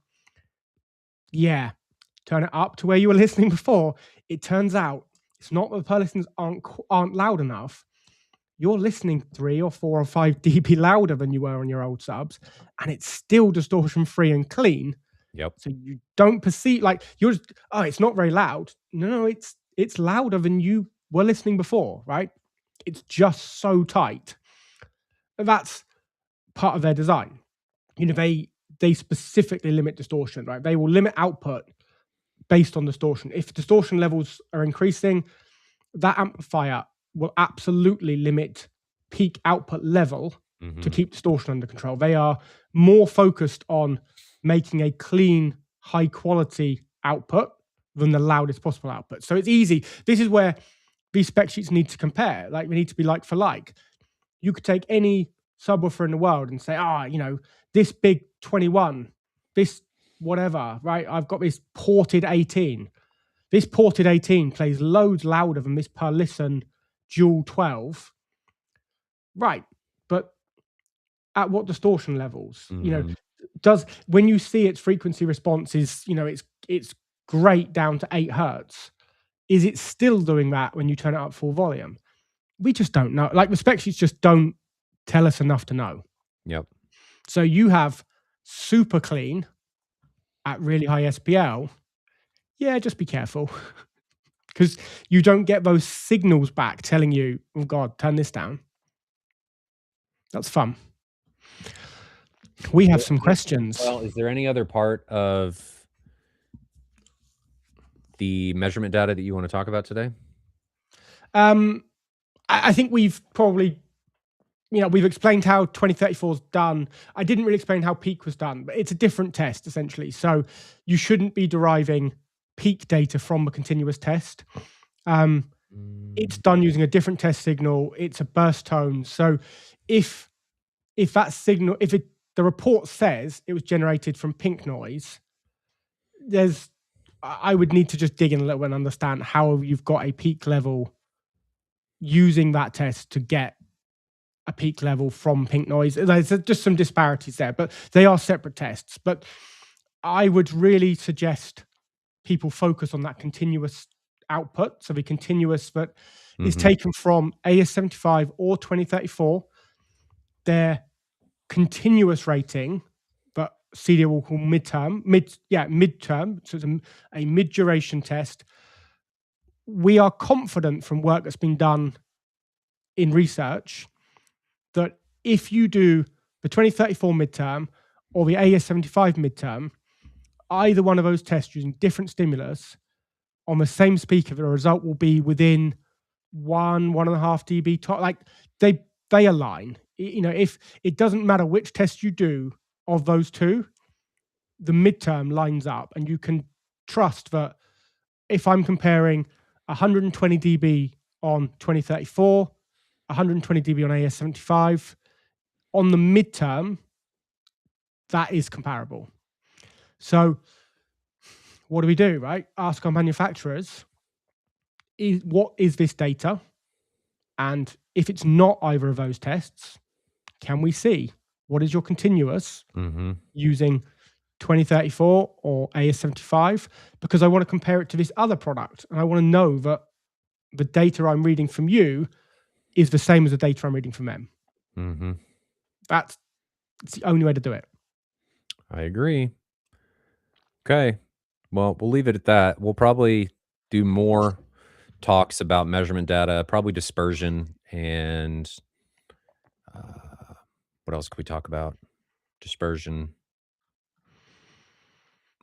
Yeah, turn it up to where you were listening before. It turns out it's not that the per listens aren't loud enough. You're listening 3 or 4 or 5 dB louder than you were on your old subs, and it's still distortion free and clean. Yep. So you don't perceive like you're just, oh, it's not very loud. No, it's louder than you were listening before, right? It's just so tight. That's part of their design. You know, they specifically limit distortion, right? They will limit output based on distortion. If distortion levels are increasing, that amplifier will absolutely limit peak output level to keep distortion under control. They are more focused on making a clean, high quality output than the loudest possible output. So it's easy. This is where these spec sheets need to compare. Like, we need to be like for like. You could take any subwoofer in the world and say, you know, this big 21, this whatever, right? I've got this ported 18. This ported 18 plays loads louder than this per listen dual 12. Right. But at what distortion levels? You know, when you see its frequency response is, you know, it's great down to 8 hertz. Is it still doing that when you turn it up full volume? We just don't know. Like, the spec sheets just don't tell us enough to know. Yep. So you have super clean at really high SPL. Yeah, just be careful. Because you don't get those signals back telling you, oh God, turn this down. That's fun. We have some questions. Well, is there any other part of the measurement data that you want to talk about today? I think we've probably, you know, we've explained how 2034 is done. I didn't really explain how peak was done, but it's a different test essentially. So you shouldn't be deriving peak data from a continuous test. It's done using a different test signal. It's a burst tone. So if that signal, the report says it was generated from pink noise, I would need to just dig in a little bit and understand how you've got a peak level using that test to get a peak level from pink noise. There's just some disparities there, but they are separate tests. But I would really suggest people focus on that continuous output. So the continuous that is taken from AS75 or 2034, their continuous rating, but CDO will call midterm. So it's a mid-duration test. We are confident from work that's been done in research that if you do the 2034 midterm or the AS75 midterm, either one of those tests using different stimulus on the same speaker, the result will be within 1.5 dB top. Like, they align. You know, if it doesn't matter which test you do of those two, the midterm lines up, and you can trust that if I'm comparing 120 dB on 2034, 120 dB on AS75, on the midterm, that is comparable. So what do? Right? Ask our manufacturers, what is this data? And if it's not either of those tests, can we see what is your continuous using 2034 or AS75? Because I want to compare it to this other product, and I want to know that the data I'm reading from you is the same as the data I'm reading from them. That's the only way to do it. I agree. Okay. Well, we'll leave it at that. We'll probably do more talks about measurement data, probably dispersion, and what else could we talk about? Dispersion.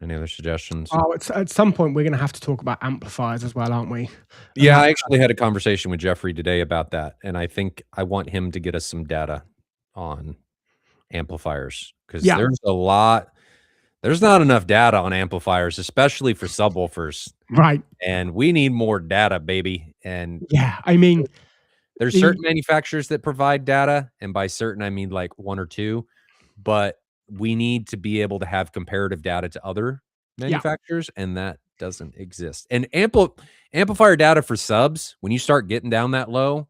Any other suggestions? At some point, we're going to have to talk about amplifiers as well, aren't we? Yeah, I actually had a conversation with Jeffrey today about that, and I think I want him to get us some data on amplifiers, because there's not enough data on amplifiers, especially for subwoofers. Right. And we need more data, baby. And yeah, I mean, there's certain manufacturers that provide data, and by certain I mean like 1 or 2, but we need to be able to have comparative data to other manufacturers, and that doesn't exist. And amplifier data for subs, when you start getting down that low,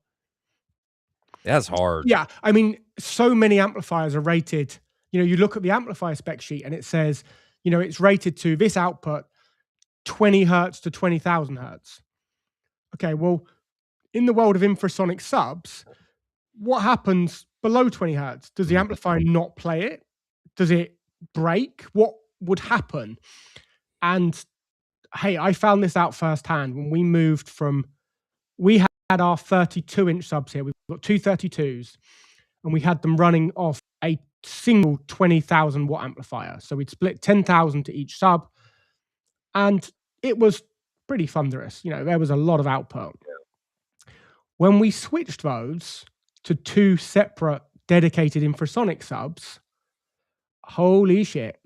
that's hard. Yeah, I mean, so many amplifiers are rated, you look at the amplifier spec sheet and it says, it's rated to this output 20 hertz to 20,000 hertz. Okay, well, in the world of infrasonic subs, what happens below 20 hertz? Does the amplifier not play it? Does it break? What would happen? And hey, I found this out firsthand when we moved we had our 32-inch subs here. We've got two 32s, and we had them running off a single 20,000 watt amplifier. So we'd split 10,000 to each sub, and it was pretty thunderous. There was a lot of output. When we switched those to two separate dedicated infrasonic subs, holy shit.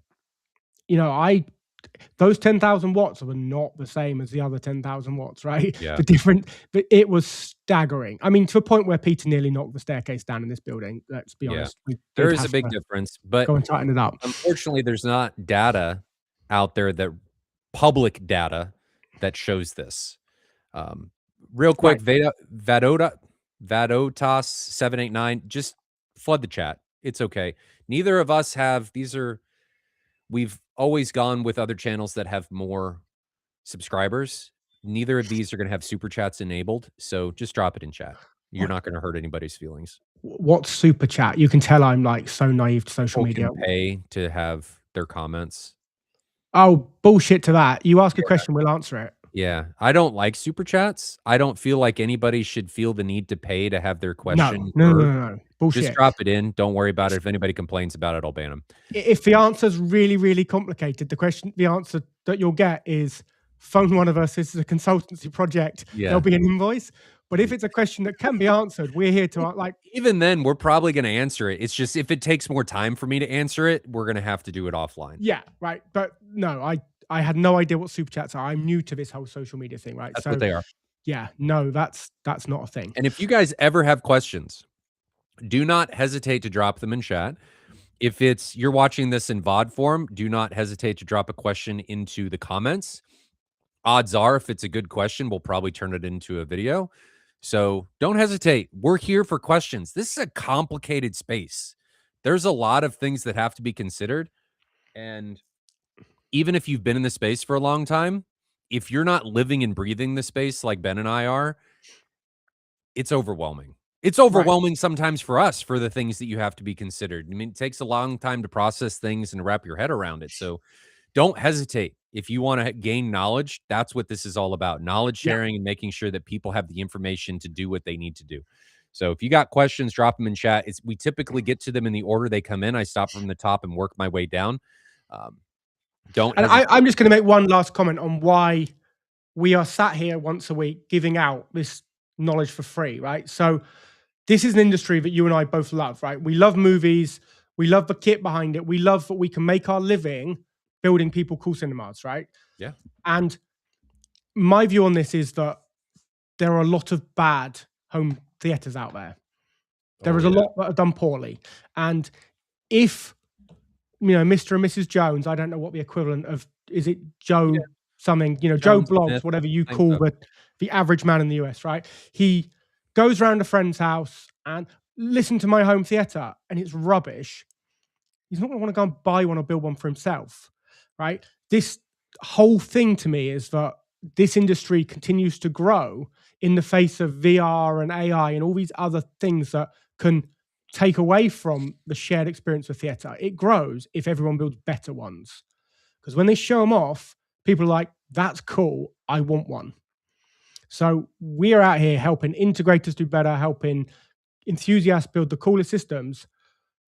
Those 10,000 watts were not the same as the other 10,000 watts, right? Yeah. It was staggering. I mean, to a point where Peter nearly knocked the staircase down in this building. Let's be honest. There is a big difference, but go and tighten it up. Unfortunately, there's not data out there public data that shows this. Real quick, right. Vadotas789, just flood the chat. It's okay. Neither of us have, we've always gone with other channels that have more subscribers. Neither of these are going to have super chats enabled. So just drop it in chat. You're not going to hurt anybody's feelings. What's super chat? You can tell I'm like so naive to social media. Can pay to have their comments. Oh, bullshit to that. You ask a question, we'll answer it. Yeah. I don't like super chats. I don't feel like anybody should feel the need to pay to have their question. No. Bullshit. Just drop it in. Don't worry about it. If anybody complains about it, I'll ban them. If the answer's really, really complicated, the answer that you'll get is phone one of us. This is a consultancy project. Yeah. There'll be an invoice. But if it's a question that can be answered, we're here to even then, we're probably going to answer it. It's just if it takes more time for me to answer it, we're going to have to do it offline. Yeah, right. But no, I had no idea what super chats are. I'm new to this whole social media thing, right? That's what they are. Yeah, no, that's not a thing. And if you guys ever have questions, do not hesitate to drop them in chat. If you're watching this in VOD form, do not hesitate to drop a question into the comments. Odds are, if it's a good question, we'll probably turn it into a video. So don't hesitate. We're here for questions. This is a complicated space. There's a lot of things that have to be considered. And even if you've been in the space for a long time, if you're not living and breathing the space like Ben and I are, it's overwhelming. It's overwhelming sometimes for us for the things that you have to be considered. I mean, it takes a long time to process things and wrap your head around it. So don't hesitate. If you want to gain knowledge, that's what this is all about. Knowledge sharing and making sure that people have the information to do what they need to do. So if you got questions, drop them in chat. We typically get to them in the order they come in. I stop from the top and work my way down. I'm just going to make one last comment on why we are sat here once a week giving out this knowledge for free, right? So this is an industry that you and I both love, right? We love movies. We love the kit behind it. We love that we can make our living building people cool cinemas, right? Yeah. And my view on this is that there are a lot of bad home theaters out there. There is a lot that are done poorly. And if, Mr. and Mrs. Jones, I don't know what the equivalent of, is it Joe something, Joe Blogs, Smith, whatever you call the average man in the US, right? He goes around a friend's house and listen to my home theater and it's rubbish. He's not going to want to go and buy one or build one for himself. Right? This whole thing to me is that this industry continues to grow in the face of VR and AI and all these other things that can take away from the shared experience of theater. It grows if everyone builds better ones. Because when they show them off, people are like, that's cool. I want one. So we're out here helping integrators do better, helping enthusiasts build the coolest systems.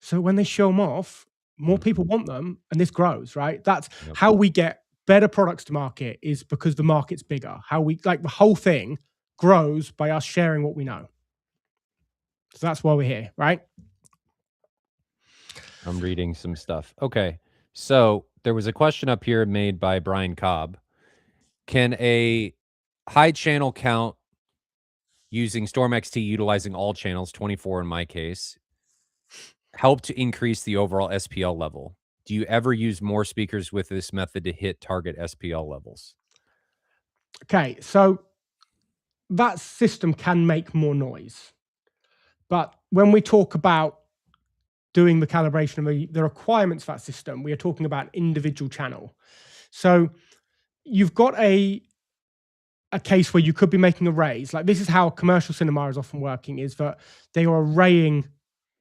So when they show them off, more people want them, and this grows, right? That's how we get better products to market, is because the market's bigger. How we, the whole thing grows by us sharing what we know. So that's why we're here, right? I'm reading some stuff. Okay. So there was a question up here made by Brian Cobb. Can a high channel count using Storm XT, utilizing all channels, 24 in my case, help to increase the overall SPL level? Do you ever use more speakers with this method to hit target SPL levels? Okay, so that system can make more noise. But when we talk about doing the calibration of the requirements for that system, we are talking about individual channel. So you've got a case where you could be making arrays. Like, this is how commercial cinema is often working, is that they are arraying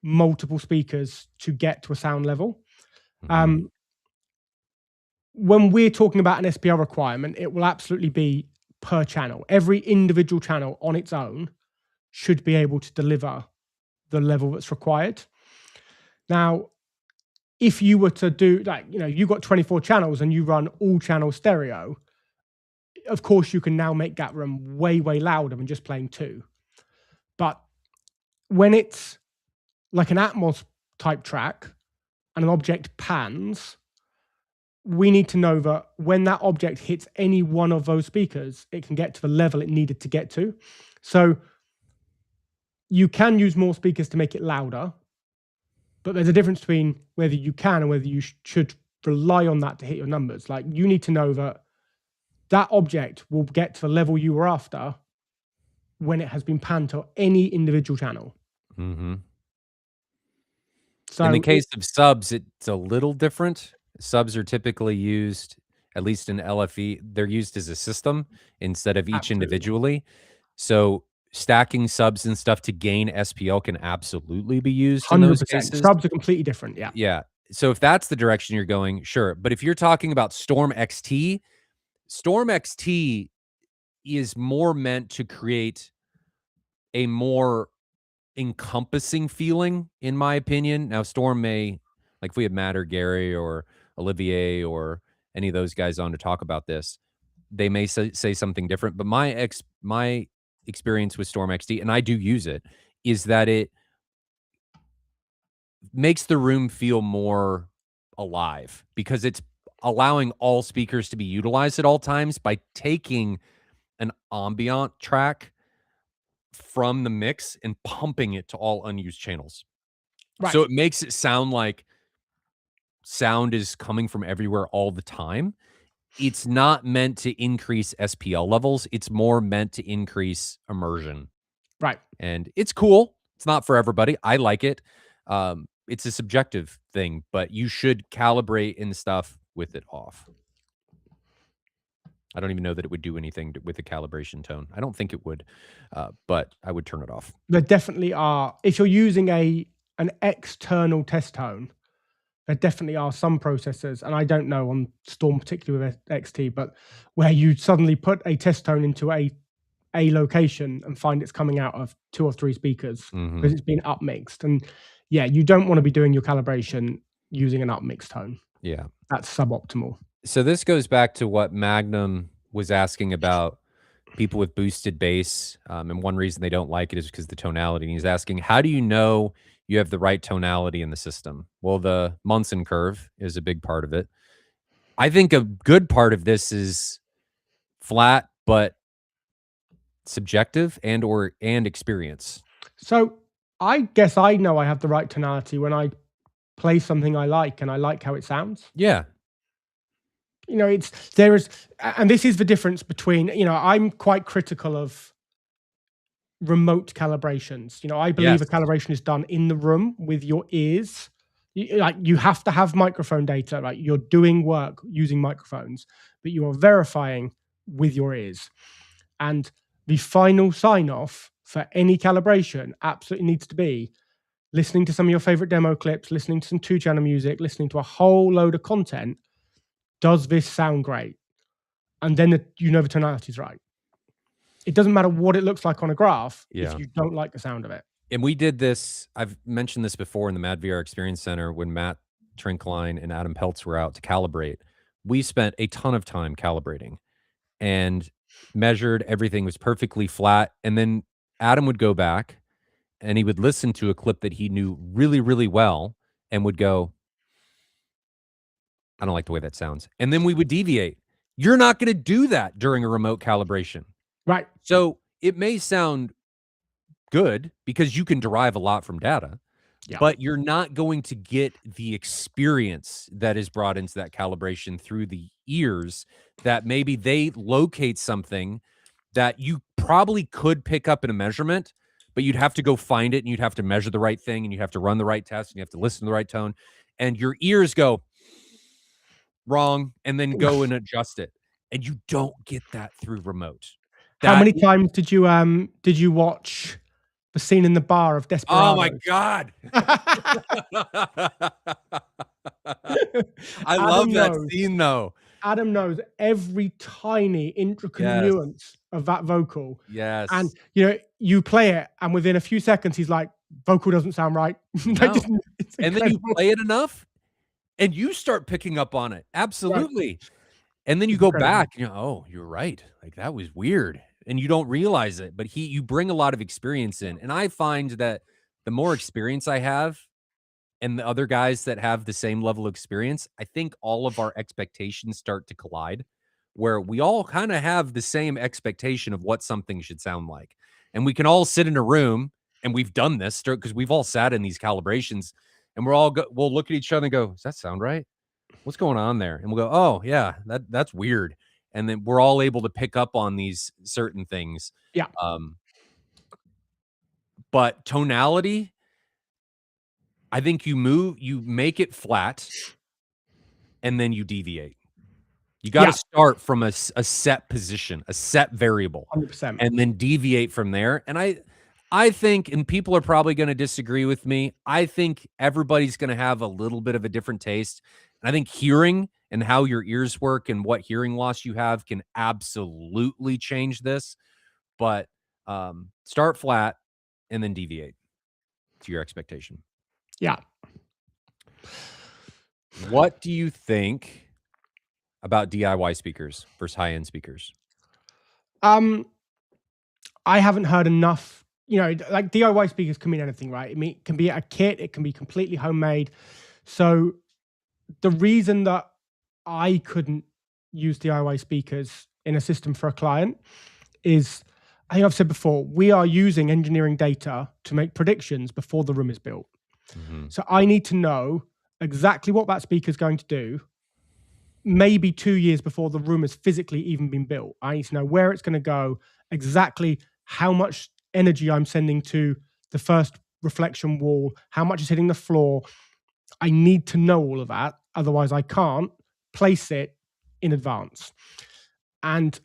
multiple speakers to get to a sound level. When we're talking about an SPL requirement, it will absolutely be per channel. Every individual channel on its own should be able to deliver the level that's required. Now, if you were to do, like, you've got 24 channels and you run all channel stereo, of course you can now make that room way, way louder than just playing 2. But when it's like an Atmos type track and an object pans, we need to know that when that object hits any one of those speakers, it can get to the level it needed to get to. So you can use more speakers to make it louder, but there's a difference between whether you can and whether you should rely on that to hit your numbers. Like, you need to know that that object will get to the level you were after when it has been panned to any individual channel. So in the case of subs, it's a little different. Subs are typically used, at least in LFE, they're used as a system instead of each individually. So stacking subs and stuff to gain SPL can absolutely be used in those 100%. cases. Subs are completely different. Yeah. Yeah. So if that's the direction you're going, sure. But if you're talking about Storm XT is more meant to create a more encompassing feeling, in my opinion. Now, Storm may, like if we had Matt or Gary or Olivier or any of those guys on to talk about this, they may say something different. But my experience with Storm XT, and I do use it, is that it makes the room feel more alive because it's allowing all speakers to be utilized at all times by taking an ambient track from the mix and pumping it to all unused channels. Right. So it makes it sound like sound is coming from everywhere all the time. It's not meant to increase SPL levels. It's more meant to increase immersion. Right. And it's cool. It's not for everybody. I like it. It's a subjective thing, but you should calibrate and stuff with it off. I don't even know that it would do anything with a calibration tone. I don't think it would, but I would turn it off. There definitely are. If you're using an external test tone, there definitely are some processors, and I don't know on Storm particularly with XT, but where you suddenly put a test tone into a location and find it's coming out of 2 or 3 speakers because it's been upmixed. And yeah, you don't want to be doing your calibration using an upmixed tone. Yeah. That's suboptimal. So this goes back to what Magnum was asking about people with boosted bass. And one reason they don't like it is because of the tonality. And he's asking, how do you know you have the right tonality in the system? Well, the Munson curve is a big part of it. I think a good part of this is flat, but subjective and experience. So I guess I know I have the right tonality when I play something I like and I like how it sounds. Yeah. And this is the difference between, I'm quite critical of remote calibrations. I believe a calibration is done in the room with your ears. You have to have microphone data, like you're doing work using microphones, but you are verifying with your ears. And the final sign off for any calibration absolutely needs to be listening to some of your favorite demo clips, listening to some 2-channel music, listening to a whole load of content. Does this sound great? And then the tonality is right. It doesn't matter what it looks like on a graph if you don't like the sound of it. And we did this, I've mentioned this before in the Mad VR Experience Center when Matt Trinkline and Adam Peltz were out to calibrate. We spent a ton of time calibrating and measured. Everything was perfectly flat. And then Adam would go back and he would listen to a clip that he knew really, really well and would go, I don't like the way that sounds. And then we would deviate. You're not going to do that during a remote calibration. Right. So it may sound good because you can derive a lot from data, but you're not going to get the experience that is brought into that calibration through the ears, that maybe they locate something that you probably could pick up in a measurement, but you'd have to go find it and you'd have to measure the right thing and you have to run the right test and you have to listen to the right tone and your ears go wrong and then go and adjust it. And you don't get that through remote. How That many times did you watch the scene in the bar of Oh my Desperados? God. I love Adam that knows. scene though. Adam knows every tiny intricate Yes. nuance of that vocal. And Yes. you play it, and within a few seconds, he's like, "Vocal doesn't sound right." Like, No. it's And then you incredible. play it enough and you start picking up on it. Right. Absolutely. And then you It's go incredible. back, oh, you're right. Like that was weird. And you don't realize it, but you bring a lot of experience in. And I find that the more experience I have and the other guys that have the same level of experience, I think all of our expectations start to collide where we all kind of have the same expectation of what something should sound like. And we can all sit in a room and we've done this because we've all sat in these calibrations and we'll look at each other and go, does that sound right? What's going on there? And we'll go, oh yeah, that's weird. And then we're all able to pick up on these certain things. Yeah. Um, but tonality, I think you make it flat and then you deviate. You got to Yeah. start from a set position, a set variable, 100%. and then deviate from there. And I think, and people are probably going to disagree with me. I think everybody's going to have a little bit of a different taste. And I think hearing and how your ears work and what hearing loss you have can absolutely change this. But start flat and then deviate to your expectation. Yeah. What do you think about DIY speakers versus high-end speakers? Um, I haven't heard enough. Like DIY speakers can mean anything, right? I mean, it can be a kit, it can be completely homemade. So the reason that I couldn't use DIY speakers in a system for a client is, I think I've said before, we are using engineering data to make predictions before the room is built. So I need to know exactly what that speaker is going to do, maybe 2 years before the room has physically even been built. I need to know where it's going to go, exactly how much energy I'm sending to the first reflection wall, how much is hitting the floor. I need to know all of that. Otherwise, I can't place it in advance. And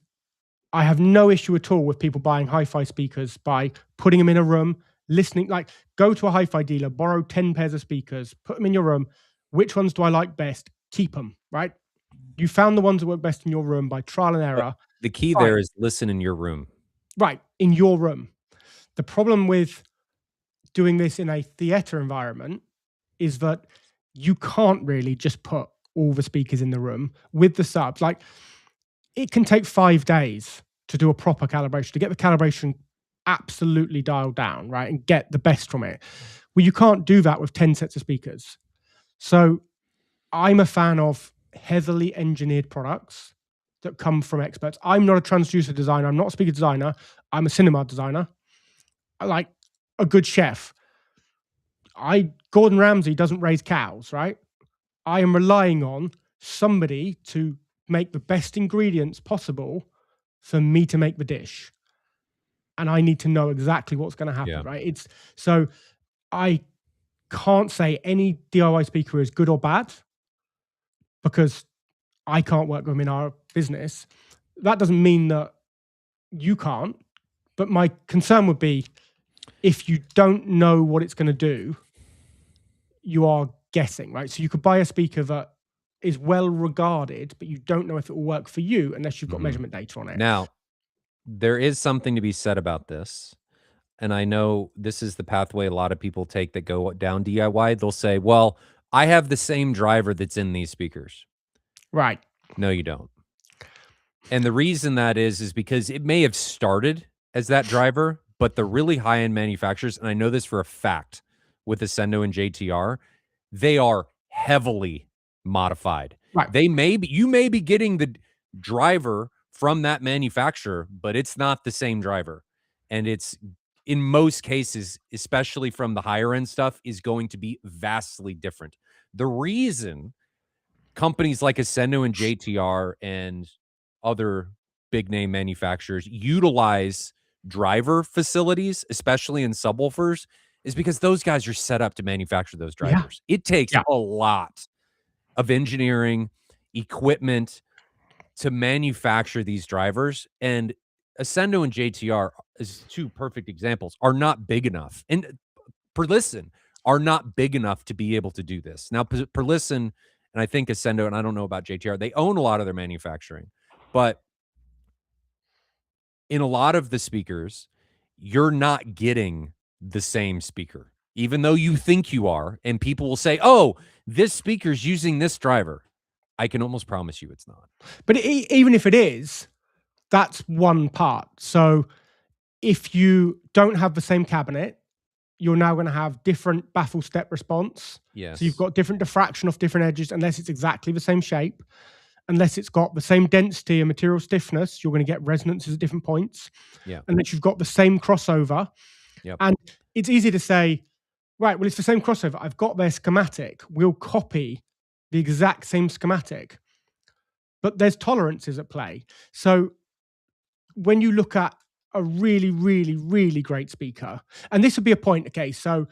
I have no issue at all with people buying hi-fi speakers by putting them in a room, listening. Like, go to a hi-fi dealer, borrow 10 pairs of speakers, put them in your room. Which ones do I like best? Keep them, right? You found the ones that work best in your room by trial and But error. the key Fine. there is listen in your room. Right, in your room. The problem with doing this in a theater environment is that you can't really just put all the speakers in the room with the subs. Like, it can take 5 days to do a proper calibration, to get the calibration absolutely dialed down, right, and get the best from it. Well, you can't do that with 10 sets of speakers. So I'm a fan of heavily engineered products that come from experts. I'm not a transducer designer. I'm not a speaker designer. I'm a cinema designer. I like a good chef. Gordon Ramsay doesn't raise cows, right? I am relying on somebody to make the best ingredients possible for me to make the dish. And I need to know exactly what's going to happen, Yeah. right? So I can't say any DIY speaker is good or bad because I can't work with them in our business. That doesn't mean that you can't, but my concern would be if you don't know what it's going to do, you are guessing, right? So you could buy a speaker that is well regarded, but you don't know if it will work for you unless you've got measurement data on it. Now, there is something to be said about this. And I know this is the pathway a lot of people take that go down DIY. They'll say, well, I have the same driver that's in these speakers. Right. No, you don't. And the reason that is because it may have started as that driver, but the really high-end manufacturers, and I know this for a fact with Ascendo and JTR, they are heavily modified. Right. You may be getting the driver from that manufacturer, but it's not the same driver. And it's in most cases, especially from the higher end stuff, is going to be vastly different. The reason companies like Ascendo and JTR and other big name manufacturers utilize driver facilities, especially in subwoofers, is because those guys are set up to manufacture those Yeah. drivers. It takes Yeah. a lot of engineering, equipment to manufacture these drivers, and Ascendo and JTR, as 2 perfect examples, are not big enough, and Perlisten are not big enough to be able to do this. Now, Perlisten, and I think Ascendo, and I don't know about JTR, they own a lot of their manufacturing, but in a lot of the speakers, you're not getting the same speaker, even though you think you are, and people will say, "Oh, this speaker's using this driver." I can almost promise you it's not. But even if it is, that's one part. So if you don't have the same cabinet, you're now going to have different baffle step response. So you've Yes. got different diffraction off different edges, unless it's exactly the same shape, unless it's got the same density and material stiffness, you're going to get resonances at different points, Yeah. unless you've got the same crossover. Yep. And it's easy to say, right, well, it's the same crossover. I've got their schematic. We'll copy the exact same schematic. But there's tolerances at play. So when you look at a really, really, really great speaker, and this would be a point, okay, so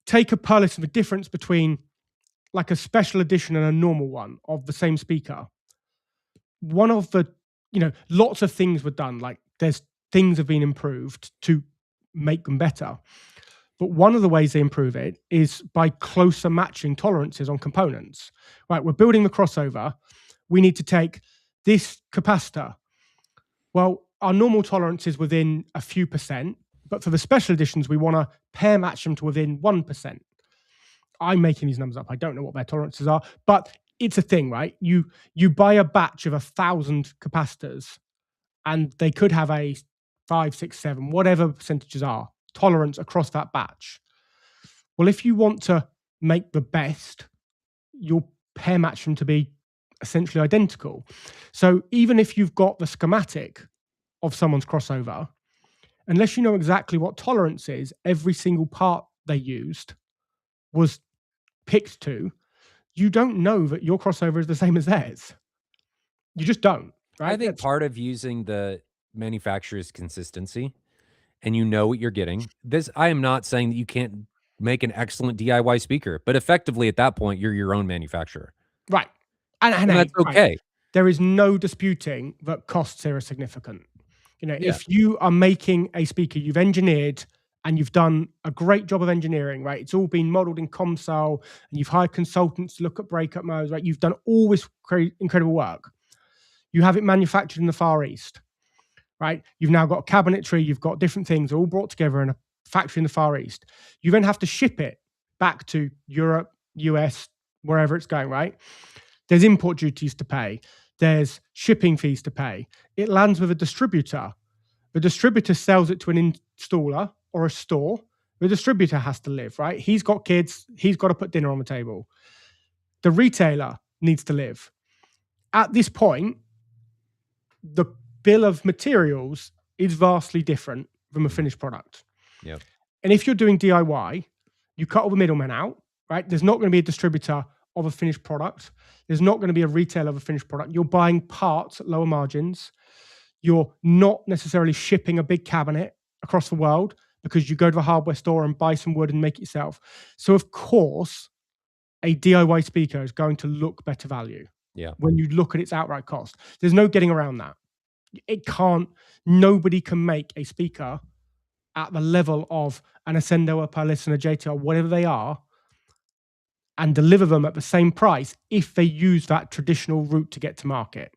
take a Perlis of a difference between like a special edition and a normal one of the same speaker. One of the, lots of things were done, like there's things have been improved to make them better. But one of the ways they improve it is by closer matching tolerances on components. Right, we're building the crossover. We need to take this capacitor. Well, our normal tolerance is within a few percent, but for the special editions, we want to pair match them to within 1%. I'm making these numbers up. I don't know what their tolerances are, but it's a thing, right? You buy a batch of 1,000 capacitors, and they could have a 5, 6, 7, whatever percentages are, tolerance across that batch. Well, if you want to make the best, you'll pair match them to be essentially identical. So even if you've got the schematic of someone's crossover, unless you know exactly what tolerance is, every single part they used was picked to, you don't know that your crossover is the same as theirs. You just don't, I right? think part of using the manufacturer's consistency, and you know what you're getting. I am not saying that you can't make an excellent DIY speaker, but effectively at that point, you're your own manufacturer. Right. And And that's right, okay. there is no disputing that costs here are significant. Yeah. If you are making a speaker you've engineered and you've done a great job of engineering, right? It's all been modeled in COMSOL, and you've hired consultants to look at breakup modes, right? You've done all this incredible work. You have it manufactured in the Far East, right? You've now got cabinetry, you've got different things all brought together in a factory in the Far East. You then have to ship it back to Europe, US, wherever it's going, right? There's import duties to pay. There's shipping fees to pay. It lands with a distributor. The distributor sells it to an installer or a store. The distributor has to live, right? He's got kids. He's got to put dinner on the table. The retailer needs to live. At this point, the bill of materials is vastly different from a finished product. Yep. And if you're doing DIY, you cut all the middlemen out, right? There's not going to be a distributor of a finished product. There's not going to be a retailer of a finished product. You're buying parts at lower margins. You're not necessarily shipping a big cabinet across the world because you go to a hardware store and buy some wood and make it yourself. So of course, a DIY speaker is going to look better value. Yeah. When you look at its outright cost. There's no getting around that. Nobody can make a speaker at the level of an Ascendo, a Perlis, and a JTR, whatever they are, and deliver them at the same price if they use that traditional route to get to market.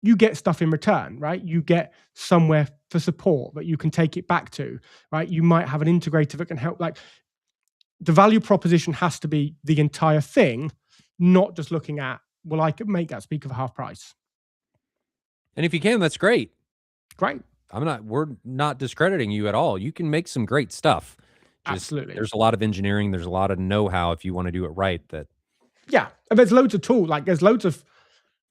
You get stuff in return, right? You get somewhere for support that you can take it back to, right? You might have an integrator that can help. Like, the value proposition has to be the entire thing, not just looking at, well, I could make that speaker for half price. And if you can, that's great. Great. We're not discrediting you at all. You can make some great stuff. Absolutely. There's a lot of engineering, there's a lot of know-how if you want to do it right. Yeah. And there's loads of tools. Like, there's loads of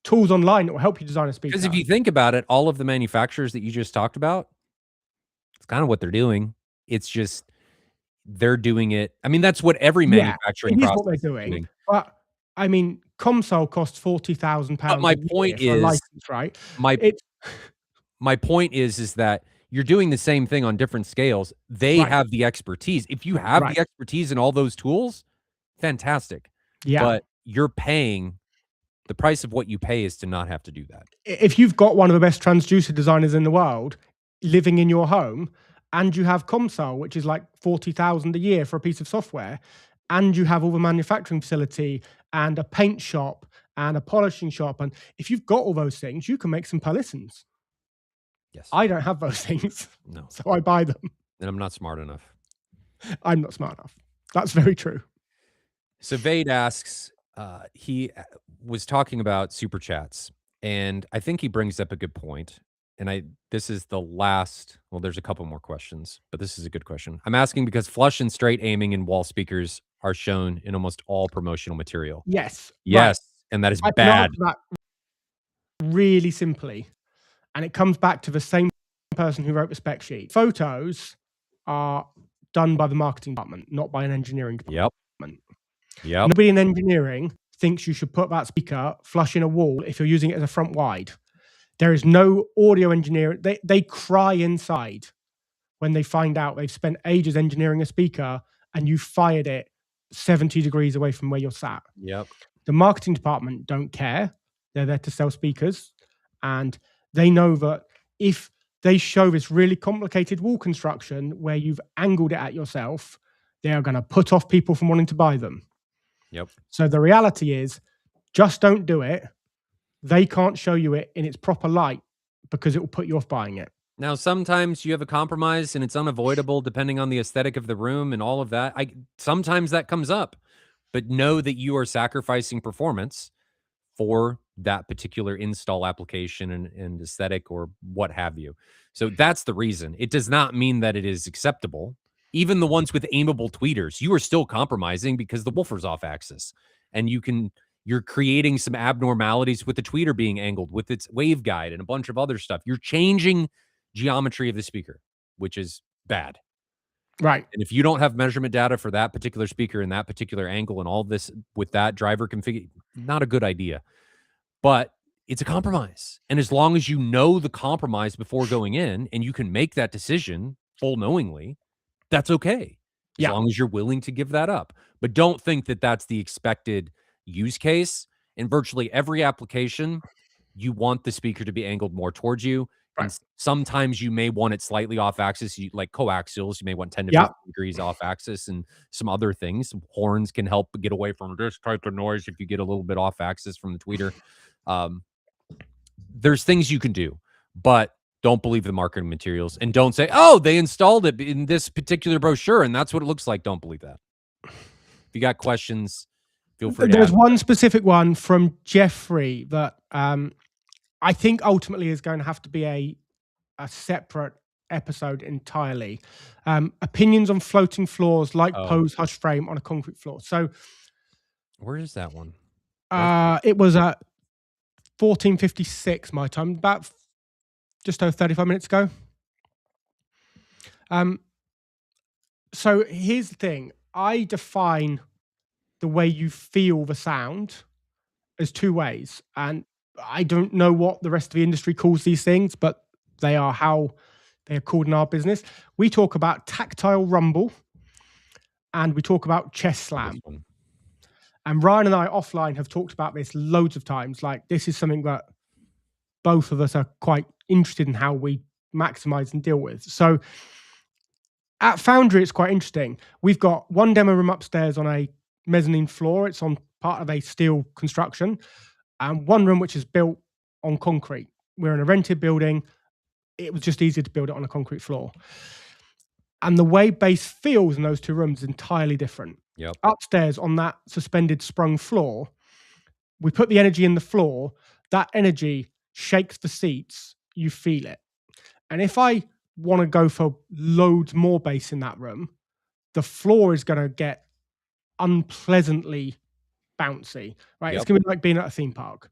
tools online that will help you design a speaker. Because if you think about it, all of the manufacturers that you just talked about, it's kind of what they're doing. It's just they're doing it. I mean, that's what every manufacturing process is what they're doing. But I mean, COMSOL costs £40,000. But my point is, for a license, right? my point is that you're doing the same thing on different scales. They Right. have the expertise. If you have Right. the expertise in all those tools, fantastic. Yeah. But you're paying the price of what you pay is to not have to do that. If you've got one of the best transducer designers in the world living in your home, and you have ComSol, which is like 40,000 a year for a piece of software, and you have all the manufacturing facility and a paint shop and a polishing shop, and if you've got all those things, you can make some per listens. Yes. I don't have those things, No. so I buy them. And I'm not smart enough. I'm not smart enough. That's very true. So Vade asks, he was talking about super chats, and I think he brings up a good point. And this is the last. Well, there's a couple more questions, but this is a good question. I'm asking because flush and straight aiming in wall speakers are shown in almost all promotional material. Yes. Right. Yes, and that is I can bad. answer that really simply, and it comes back to the same person who wrote the spec sheet. Photos are done by the marketing department, not by an engineering department. Yep. Nobody in engineering thinks you should put that speaker flush in a wall if you're using it as a front wide. There is no audio engineering. They cry inside when they find out they've spent ages engineering a speaker and you fired it 70 degrees away from where you're sat. Yep. The marketing department don't care. They're there to sell speakers. And they know that if they show this really complicated wall construction where you've angled it at yourself, they are going to put off people from wanting to buy them. Yep. So the reality is, just don't do it. They can't show you it in its proper light because it will put you off buying it. Now, sometimes you have a compromise and it's unavoidable depending on the aesthetic of the room and all of that. Sometimes that comes up, but know that you are sacrificing performance for that particular install application and aesthetic or what have you. So that's the reason. It does not mean that it is acceptable. Even the ones with aimable tweeters, you are still compromising because the woofer's off axis, and you're creating some abnormalities with the tweeter being angled with its waveguide and a bunch of other stuff. You're changing geometry of the speaker, which is bad. Right. And if you don't have measurement data for that particular speaker and that particular angle and all this with that driver config, not a good idea. But it's a compromise. And as long as you know the compromise before going in and you can make that decision full knowingly, that's okay. As long as you're willing to give that up. But don't think that that's the expected use case. In virtually every application, you want the speaker to be angled more towards you. Right. And sometimes you may want it slightly off axis, like coaxials. You may want 10 to 15 degrees off axis and some other things. Horns can help get away from this type of noise if you get a little bit off axis from the tweeter. There's things you can do, but don't believe the marketing materials and don't say, oh, they installed it in this particular brochure and that's what it looks like. Don't believe that. If you got questions, feel free to There's ask. one specific one from Jeffrey that I think ultimately is going to have to be a separate episode entirely. Opinions on floating floors like Pose Hush Frame on a concrete floor. So where is that one? It was at 14:56 my time, about just over 35 minutes ago. So here's the thing. I define the way you feel the sound as two ways. And I don't know what the rest of the industry calls these things, but they are how they are called in our business. We talk about tactile rumble and we talk about chest slam. And Ryan and I offline have talked about this loads of times. Like, this is something that both of us are quite interested in how we maximize and deal with. So at Foundry, it's quite interesting. We've got one demo room upstairs on a mezzanine floor. It's on part of a steel construction, and one room which is built on concrete. We're in a rented building. It was just easier to build it on a concrete floor. And the way bass feels in those two rooms is entirely different. Upstairs on that suspended sprung floor, we put the energy in the floor. That energy shakes the seats. You feel it. And if I want to go for loads more bass in that room, the floor is going to get unpleasantly bouncy, right? It's going to be like being at a theme park.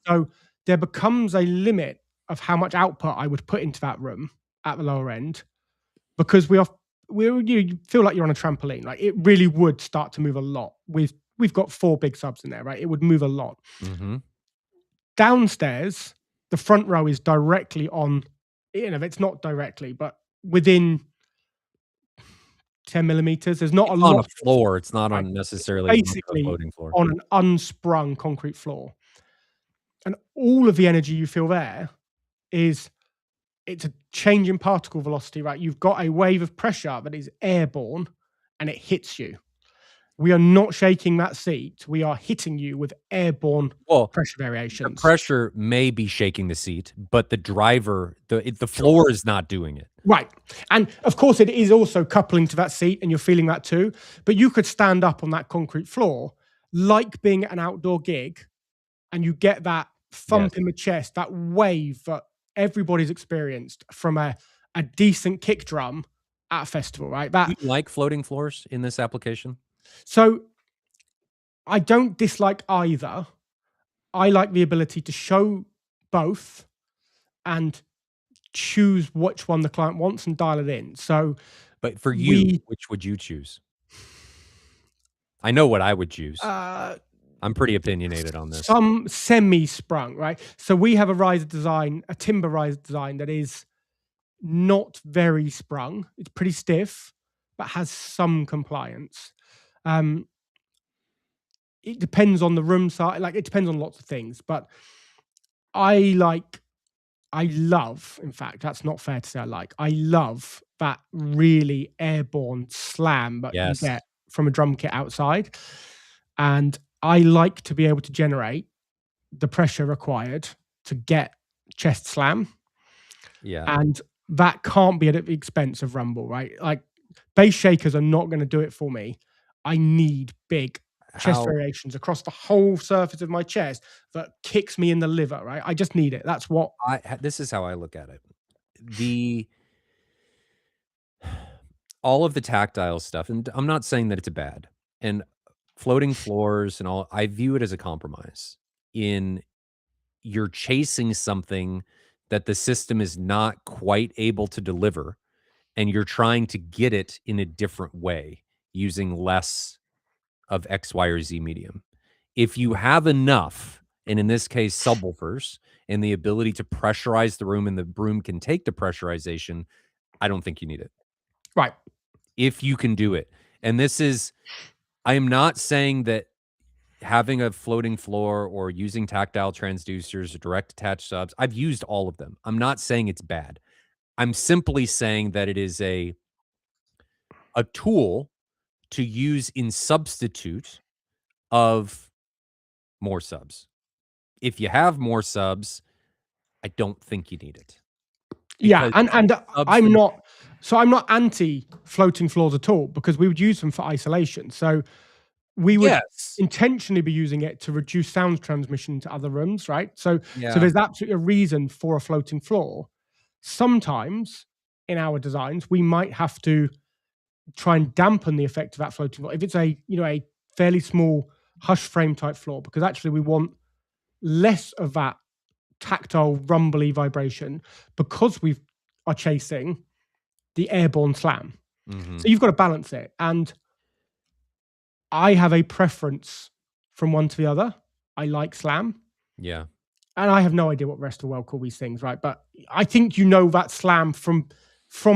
So there becomes a limit of how much output I would put into that room at the lower end, because you feel like you're on a trampoline. Like, it really would start to move a lot. We've got 4 big subs in there, right? It would move a lot. Downstairs, the front row is directly on you know, it's not directly, but within 10 millimeters. There's not a It's on a lot, floor, it's not right? on It's necessarily much of a basically floating floor. on an unsprung concrete floor. And all of the energy you feel there is it's a change in particle velocity, right? You've got a wave of pressure that is airborne and it hits you. We are not shaking that seat. We are hitting you with airborne Well, pressure the variations. pressure may be shaking the seat, but the driver, the Sure. floor is not doing it. Right. And of course, it is also coupling to that seat, and you're feeling that too. But you could stand up on that concrete floor, like being at an outdoor gig, and you get that Yes. thump in the chest, that wave that everybody's experienced from a decent kick drum at a festival, right? Do you like floating floors in this application? So I don't dislike either. I like the ability to show both and choose which one the client wants and dial it in. So But for you, we which would you choose? I know what I would choose. uh I'm pretty opinionated on this. some semi-sprung, right? So we have a riser design, a timber riser design that is not very sprung. It's pretty stiff, but has some compliance. Um, it depends on the room size, like it depends on lots of things. But I like, I love, in fact, that's not fair to say I like. I love that really airborne slam that you Yes. get from a drum kit outside. And I like to be able to generate the pressure required to get chest slam. Yeah. And that can't be at the expense of rumble, right? Like bass shakers are not going to do it for me. I need big chest How variations across the whole surface of my chest that kicks me in the liver, right? I just need it. That's what. this is how I look at it. The all of the tactile stuff, and I'm not saying that it's bad, and floating floors and all, I view it as a compromise. In You're chasing something that the system is not quite able to deliver, and you're trying to get it in a different way using less of X, Y, or Z medium. If you have enough, and in this case, subwoofers, and the ability to pressurize the room and the room can take the pressurization, I don't think you need it. Right. If you can do it. And this is, I am not saying that having a floating floor or using tactile transducers or direct attach subs, I've used all of them. I'm not saying it's bad. I'm simply saying that it is a tool to use in substitute of more subs. If you have more subs, I don't think you need it Yeah, because and subs I'm them. not so I'm not anti floating floors at all because we would use them for isolation. So we would Yes. intentionally be using it to reduce sound transmission to other rooms, right? So Yeah. there's absolutely a reason for a floating floor. Sometimes in our designs, we might have to try and dampen the effect of that floating floor. If it's a, you know, a fairly small hush frame type floor, because actually we want less of that tactile rumbly vibration because we are chasing the airborne slam. Mhm. So you've got to balance it. And I have a preference from one to the other. I like slam. Yeah. And I have no idea what the rest of the world call these things, right? But I think you know that slam from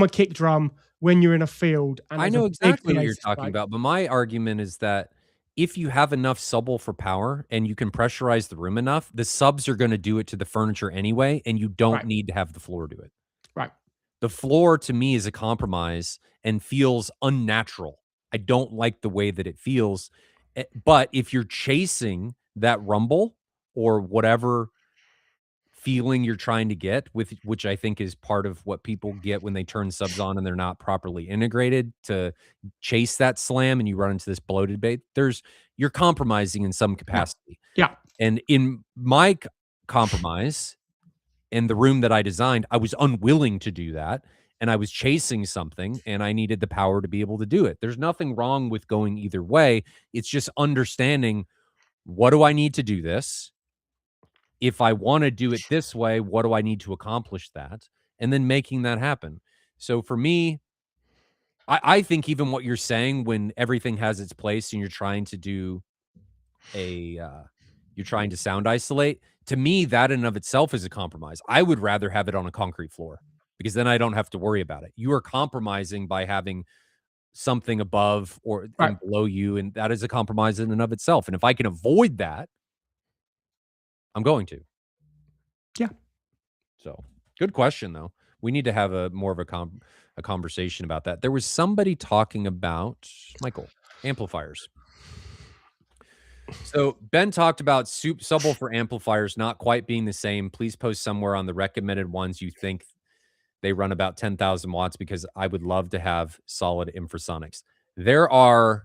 a kick drum when you're in a field and I there's a know big exactly what you're oasis, talking right? about, but my argument is that if you have enough subwoofer power and you can pressurize the room enough, the subs are gonna do it to the furniture anyway, and you don't Right, need to have the floor do it. right. The floor to me is a compromise and feels unnatural. I don't like the way that it feels, but if you're chasing that rumble or whatever feeling you're trying to get with, which I think is part of what people get when they turn subs on and they're not properly integrated to chase that slam and you run into this bloated bait, you're compromising in some Yeah, capacity. yeah, And in my compromise, in the room that I designed, I was unwilling to do that, and I was chasing something, and I needed the power to be able to do it. There's nothing wrong with going either way. It's just understanding, what do I need to do this? If I wanna do it this way, what do I need to accomplish that? And then making that happen. So for me, I think even what you're saying, when everything has its place and you're trying to do you're trying to sound isolate, to me, that in of itself is a compromise. I would rather have it on a concrete floor. because then I don't have to worry about it. You are compromising by having something above or Right. and below you, and that is a compromise in and of itself. And if I can avoid that, I'm going to. Yeah. So, good question though. We need to have a more of a conversation about that. There was somebody talking about Michael amplifiers. So Ben talked about subwoofer amplifiers not quite being the same. Please post somewhere on the recommended ones you think they run about 10,000 watts because I would love to have solid infrasonics. There are,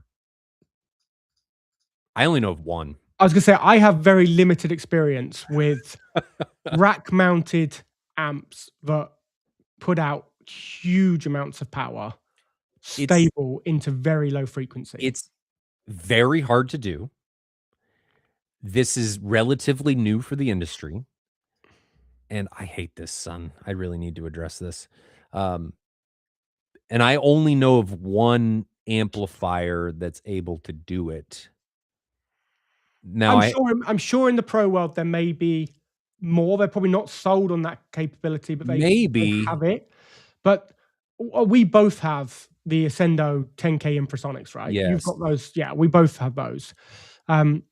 I only know of one. I was gonna say, I have very limited experience with rack-mounted amps that put out huge amounts of power, It's stable into very low frequency. it's very hard to do. This is relatively new for the industry. And I hate this, son. I really need to address this. Um, and I only know of one amplifier that's able to do it. Now I'm sure in the pro world there may be more. They're probably not sold on that capability, but they maybe have it. But we both have the Ascendo 10K infrasonics, right? You've yes. got those. Yeah, we both have those. Um,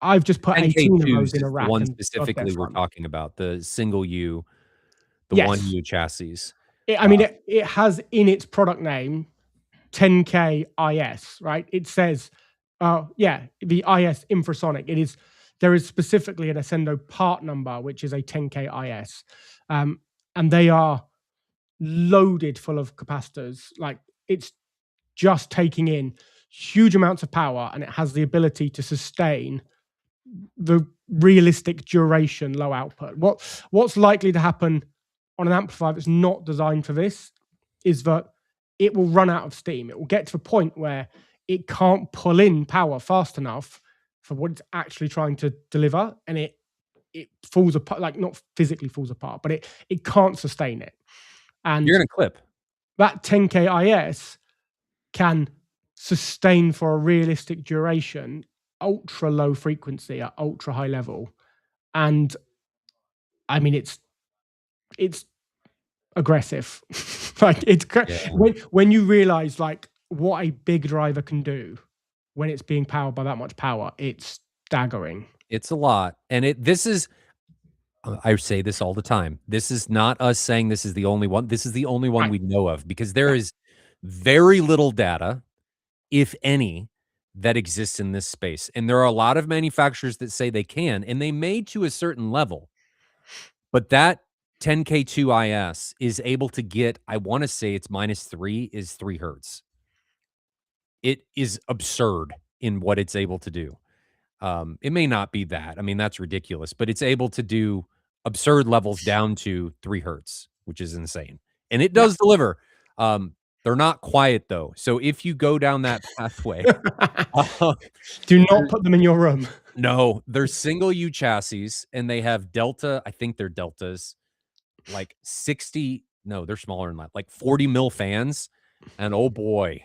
I've just put 18 of those 10K2s in a is the rack one and they're specifically we're fun. talking about, the single U, the one Yes. U chassis. I mean, it has in its product name 10K IS, right? It says, yeah, the IS infrasonic. There is specifically an Ascendo part number, which is a 10K IS. And they are loaded full of capacitors. Like it's just taking in huge amounts of power and it has the ability to sustain the realistic duration low output. What's likely to happen on an amplifier that's not designed for this is that it will run out of steam. It will get to a point where it can't pull in power fast enough for what it's actually trying to deliver, and it falls apart, like not physically falls apart, but it can't sustain it. You're And gonna clip. that 10K IS can sustain for a realistic duration, ultra low frequency at ultra high level. And I mean, it's aggressive. Like Yeah. when you realize like what a big driver can do when it's being powered by that much power, it's staggering. It's a lot, and this is I say this all the time. This is not us saying this is the only one. This is the only one Right. we know of because there Yeah. is very little data, if any, that exists in this space. And there are a lot of manufacturers that say they can, and they may to a certain level. But that 10K2 IS is able to get, I want to say it's -3 is 3 hertz. It is absurd in what it's able to do. It may not be that. I mean, that's ridiculous, but it's able to do absurd levels down to 3 hertz, which is insane. And it Yeah. does deliver. They're not quiet though. So if you go down that pathway, uh, Do not there put them in your room. no, they're single U chassis and they have Delta, I think they're Deltas, like 60, no, they're smaller than that, like 40 mil fans. And oh boy,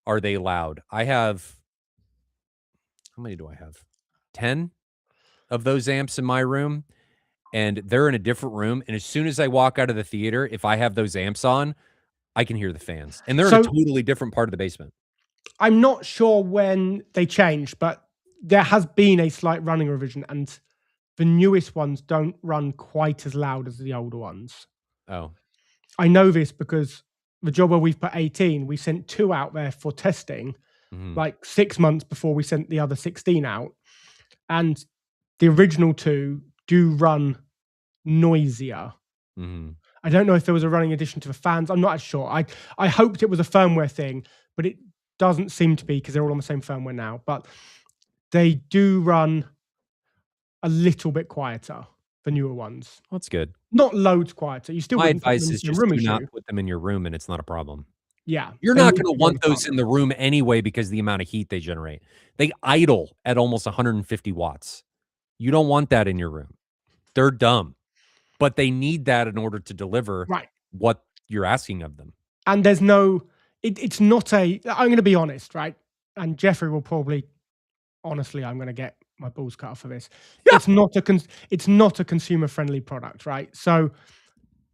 are they loud. I have, how many do I have? 10 of those amps in my room, and they're in a different room. And as soon as I walk out of the theater, if I have those amps on, I can hear the fans. And they're in a So totally different part of the basement. I'm not sure when they changed, but there has been a slight running revision, and the newest ones don't run quite as loud as the older ones. Oh, I know this because the job where we've put 18, we sent 2 out there for testing, mhm, like 6 months before we sent the other 16 out. And the original 2 do run noisier. mhm. I don't know if there was a running addition to the fans. I'm not sure. I hoped it was a firmware thing, but it doesn't seem to be because they're all on the same firmware now. But they do run a little bit quieter, the newer ones. Well, that's good. Not loads quieter. You still My wouldn't put them advice in is your just room do not issue. put them in your room, and it's not a problem. Yeah, You're they not need gonna to be in want the those in apartment. the room anyway because of the amount of heat they generate. They idle at almost 150 watts. You don't want that in your room. They're dumb, but they need that in order to deliver Right. what you're asking of them. And there's no, it's not a, I'm going to be honest, right? And Jeffrey will probably, honestly, I'm going to get my balls cut off for this. Yeah. It's not a consumer friendly product, right? So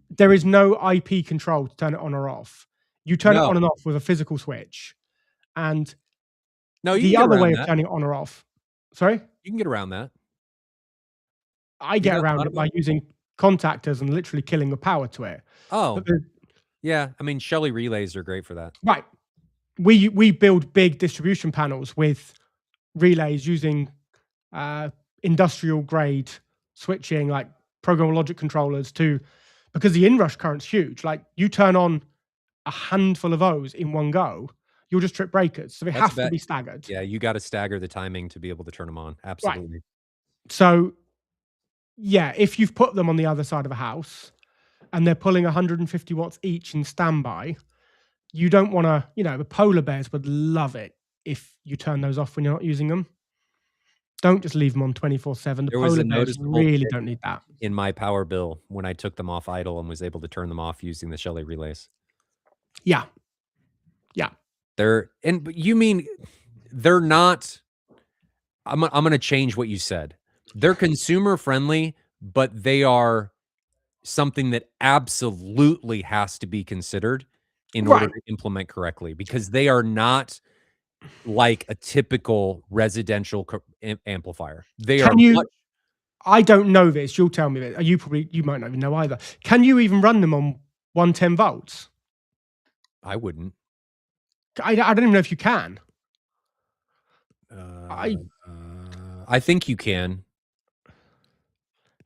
There is no IP control to turn it on or off. You turn it No. on and off with a physical switch, and No, you can the get other way around of that. turning it on or off. Sorry? You can get around that. I You get not around thought it by about it? using contactors and literally killing the power to it. But Oh, the yeah. I mean, Shelly relays are great for that. right. We build big distribution panels with relays using uh, industrial grade switching, like programmable logic controllers, to because the inrush current's huge. Like you turn on a handful of those in one go, you'll just trip breakers. So they That's have to bet be staggered. Yeah, you gotta stagger the timing to be able to turn them on. Right. Absolutely. So yeah, if you've put them on the other side of a house and they're pulling 150 watts each in standby, you don't want to, the polar bears would love it if you turn those off when you're not using them. Don't just leave them on 24/7. The There was a polar bears noticeable really dip don't need that. in my power bill when I took them off idle and was able to turn them off using the Shelly relays. Yeah. Yeah. But you mean they're not I'm gonna change what you said. They're consumer friendly, but they are something that absolutely has to be considered in order Right. to implement correctly because they are not like a typical residential amplifier. They are Can you much I don't know this, you'll tell me this. You might not even know either. Can you even run them on 110 volts? I wouldn't. I don't even know if you can. Uh, I I think you can.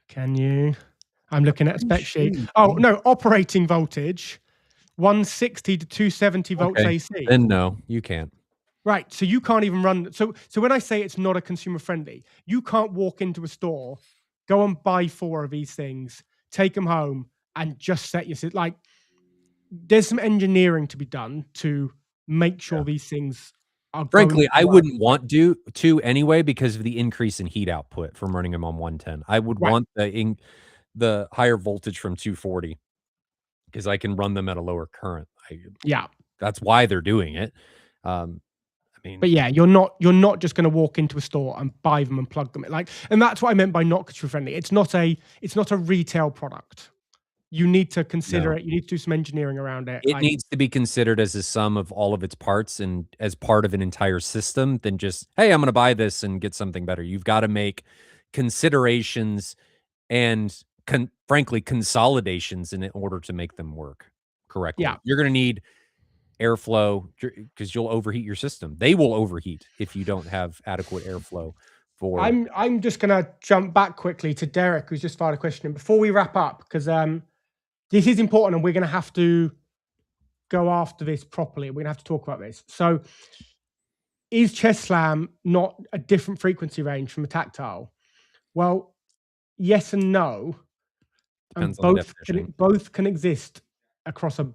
Can you? I'm looking at a Pretty spec sure sheet. you Oh, can. no, operating voltage, 160 to 270 volts Okay. AC. Then no, you can't. Right, so you can't even run so when I say it's not a consumer friendly, you can't walk into a store, go and buy 4 of these things, take them home, and just set your like, there's some engineering to be done to make Yeah. sure these things are going Frankly, to I work wouldn't right. want to anyway because of the increase in heat output from running them on 110. I would Right, want the higher voltage from 240 because I can run them at a lower current. yeah. That's why they're doing it. I mean, But yeah, you're not just gonna walk into a store and buy them and plug them in, like, and that's what I meant by not consumer friendly. It's not a retail product. You need to consider no. it. You need to do some engineering around it. It Like, needs to be considered as a sum of all of its parts and as part of an entire system than just, "Hey, I'm gonna buy this and get something better." You've gotta make considerations and frankly, consolidations in order to make them work yeah. correctly. You're gonna need airflow because you'll overheat your system. They will overheat if you don't have adequate airflow for I'm just gonna jump back quickly to Derek, who's just fired a question in before we wrap up, because this is important and we're gonna have to go after this properly. We're gonna have to talk about this. So, is chest slam not a different frequency range from a tactile? Well, yes and no, and depends on the definition. both can exist across a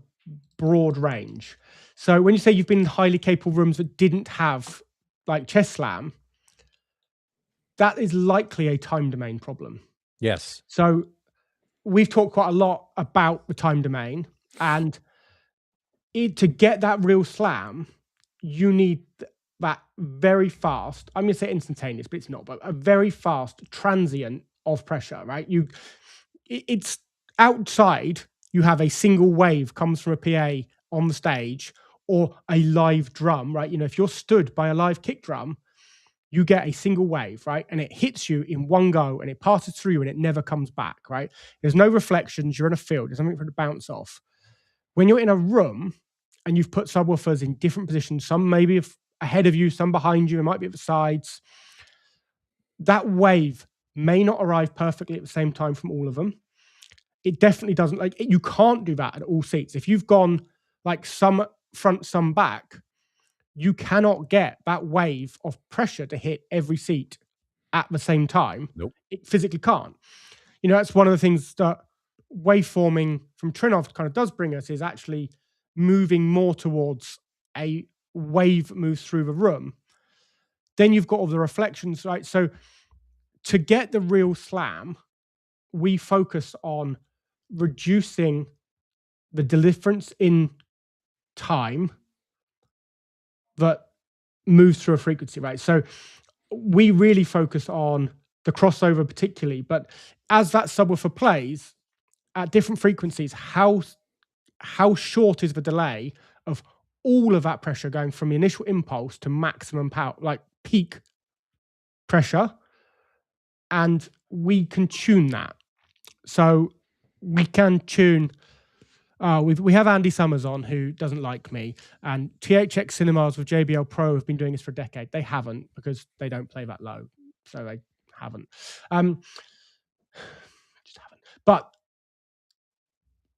broad range. So when you say you've been in highly capable rooms that didn't have like chest slam, that is likely a time domain problem. Yes. So we've talked quite a lot about the time domain, and to get that real slam, you need that very fast. I'm going to say instantaneous, but it's not. But a very fast transient of pressure, right? It's outside. You have a single wave comes from a PA on the stage, or a live drum, right? If you're stood by a live kick drum, you get a single wave, right? And it hits you in one go and it passes through you and it never comes back, right? There's no reflections. You're in a field. There's something for it to bounce off. When you're in a room and you've put subwoofers in different positions, some maybe ahead of you, some behind you, it might be at the sides, that wave may not arrive perfectly at the same time from all of them. It definitely doesn't, like, you can't do that at all seats. If you've gone like some front, some back, you cannot get that wave of pressure to hit every seat at the same time. Nope. It physically can't. That's one of the things that waveforming from Trinov kind of does bring us, is actually moving more towards a wave that moves through the room. Then you've got all the reflections, right? So to get the real slam, we focus on reducing the difference in time that moves through a frequency, right? So we really focus on the crossover particularly, but as that subwoofer plays at different frequencies, how short is the delay of all of that pressure going from the initial impulse to maximum power, like peak pressure, and we can tune that. So we can tune. We have Andy Summers on, who doesn't like me, and THX Cinemas with JBL Pro have been doing this for a decade. They haven't, because they don't play that low, so they haven't. Just haven't. But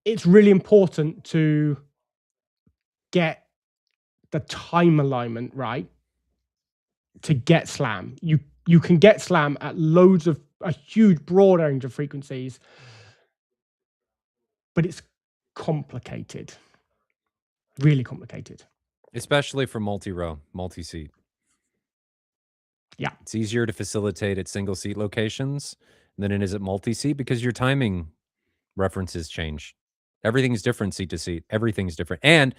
it's really important to get the time alignment right to get slam. You can get slam at loads of a huge broad range of frequencies, but it's complicated, really complicated. Especially for multi-row, multi-seat. Yeah. It's easier to facilitate at single seat locations than it is at multi-seat because your timing references change. Everything's different seat to seat. Everything's different. And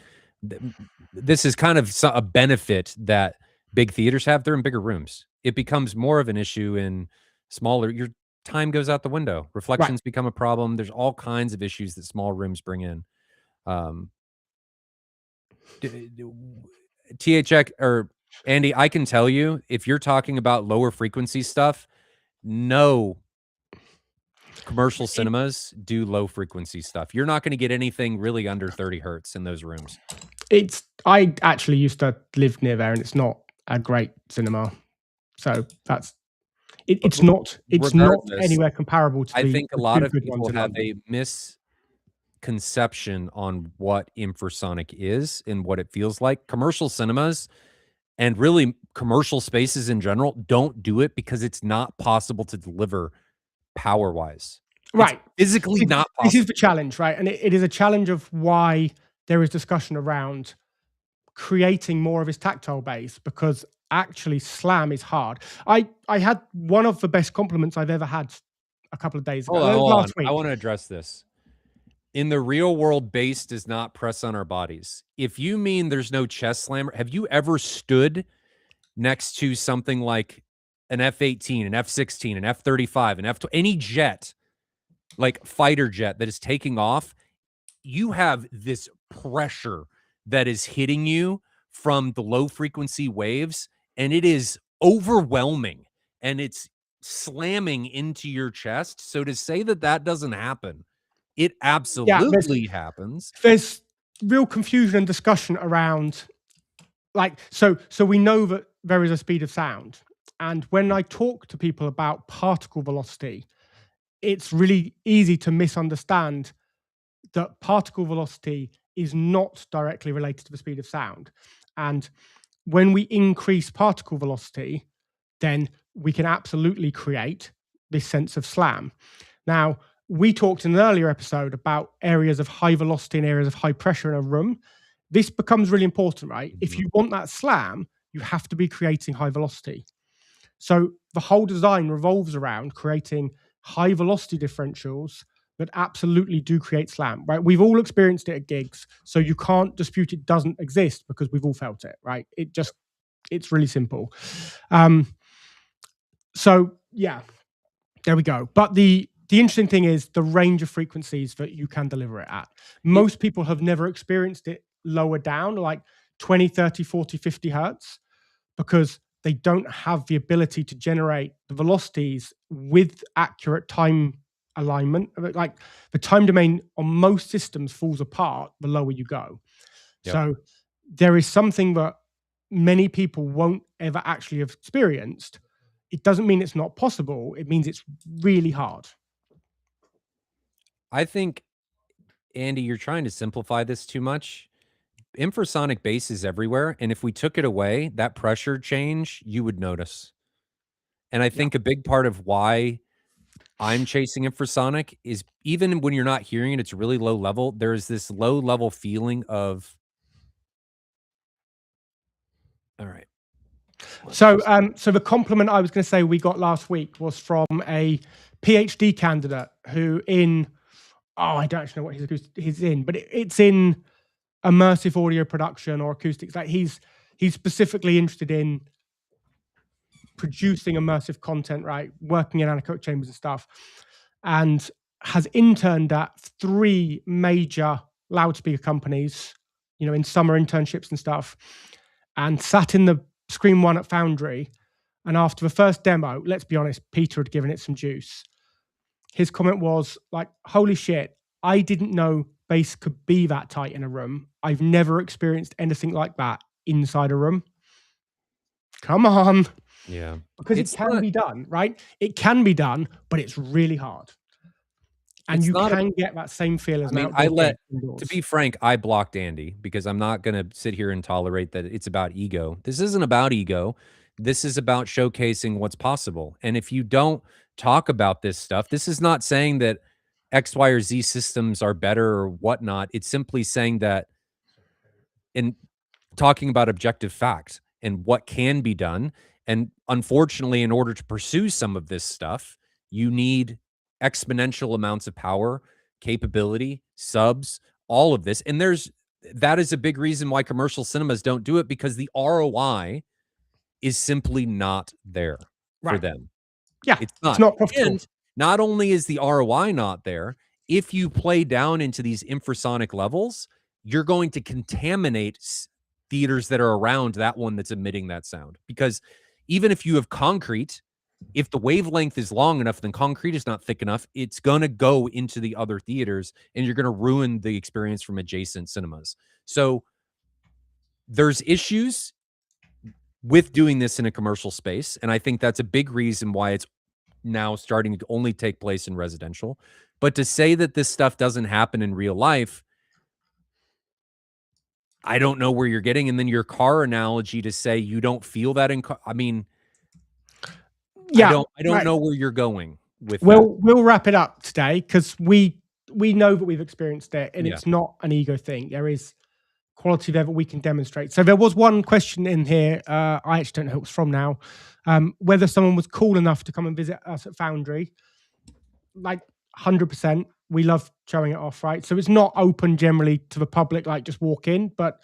this is kind of a benefit that big theaters have. They're in bigger rooms. It becomes more of an issue in smaller. Your time goes out the window. Reflections become a problem. There's all kinds of issues that small rooms bring in. THX or Andy, I can tell you, if you're talking about lower frequency stuff, no commercial cinemas do low frequency stuff. You're not going to get anything really under 30 hertz in those rooms. I actually used to live near there, and it's not a great cinema. So that's it's not anywhere comparable to I think a lot of people have London. a misconception on what infrasonic is and what it feels like. Commercial cinemas and really commercial spaces in general don't do it because it's not possible to deliver power-wise. Right. It's physically not possible. This is the challenge, right? And it is a challenge of why there is discussion around creating more of his tactile base, because actually slam is hard. I had one of the best compliments I've ever had a couple of days ago. Last week. I want to address this. In the real world, bass does not press on our bodies. If you mean there's no chest slammer, have you ever stood next to something like an F-18, an F-16, an F-35, an F-20, any jet, like fighter jet that is taking off? You have this pressure that is hitting you from the low frequency waves, and it is overwhelming, and it's slamming into your chest. So to say that that doesn't happen, it absolutely happens. There's real confusion and discussion around, like, so we know that there is a speed of sound. And when I talk to people about particle velocity, it's really easy to misunderstand that particle velocity is not directly related to the speed of sound. And when we increase particle velocity, then we can absolutely create this sense of slam. Now, we talked in an earlier episode about areas of high velocity and areas of high pressure in a room. This becomes really important, right? If you want that slam, you have to be creating high velocity. So the whole design revolves around creating high velocity differentials that absolutely do create slam, right? We've all experienced it at gigs, so you can't dispute it doesn't exist because we've all felt it, right? It's really simple. So yeah, there we go. But the interesting thing is the range of frequencies that you can deliver it at. Most people have never experienced it lower down, like 20, 30, 40, 50 hertz, because they don't have the ability to generate the velocities with accurate time alignment. Like the time domain on most systems falls apart the lower you go. Yep. So there is something that many people won't ever actually have experienced. It doesn't mean it's not possible. It means it's really hard. I think, Andy, you're trying to simplify this too much. Infrasonic bass is everywhere, and if we took it away, that pressure change, you would notice. And I think a big part of why I'm chasing infrasonic is even when you're not hearing it, it's really low level. There's this low level feeling of, all right. So the compliment I was going to say we got last week was from a PhD candidate who I don't actually know what he's in, but it's in immersive audio production or acoustics. Like he's specifically interested in producing immersive content, right? Working in anechoic chambers and stuff. And has interned at 3 major loudspeaker companies, in summer internships and stuff, and sat in the Screen One at Foundry. And after the first demo, let's be honest, Peter had given it some juice. His comment was like, "Holy shit, I didn't know bass could be that tight in a room. I've never experienced anything like that inside a room." Come on. Yeah. Because it It's can not be done, right? It can be done, but it's really hard. And it's you not a can get that same feel as I an mean, outdoor gig to indoors. be frank, I blocked Andy because I'm not gonna sit here and tolerate that it's about ego. This isn't about ego. This is about showcasing what's possible. And if you don't talk about this stuff, this is not saying that X, Y, or Z systems are better or whatnot. It's simply saying that in talking about objective facts and what can be done. And unfortunately, in order to pursue some of this stuff, you need exponential amounts of power, capability, subs, all of this. And that is a big reason why commercial cinemas don't do it because the ROI is simply not there for Right. them. Yeah, It's it's not. not profitable. And not only is the ROI not there, if you play down into these infrasonic levels, you're going to contaminate theaters that are around that one that's emitting that sound. Because even if you have concrete, if the wavelength is long enough, then concrete is not thick enough, it's going to go into the other theaters and you're going to ruin the experience from adjacent cinemas. So there's issues with doing this in a commercial space. And I think that's a big reason why it's now starting to only take place in residential. But to say that this stuff doesn't happen in real life, I don't know where you're getting. And then your car analogy to say you don't feel that I mean, Yeah, I don't right. know where you're going with that. We'll wrap it up today because we know that we've experienced it, and Yeah. it's not an ego thing. There is quality level we can demonstrate. So there was one question in here. I actually don't know who it's from now. Whether someone was cool enough to come and visit us at Foundry. Like 100%, we love showing it off, right? So it's not open generally to the public, like just walk in, but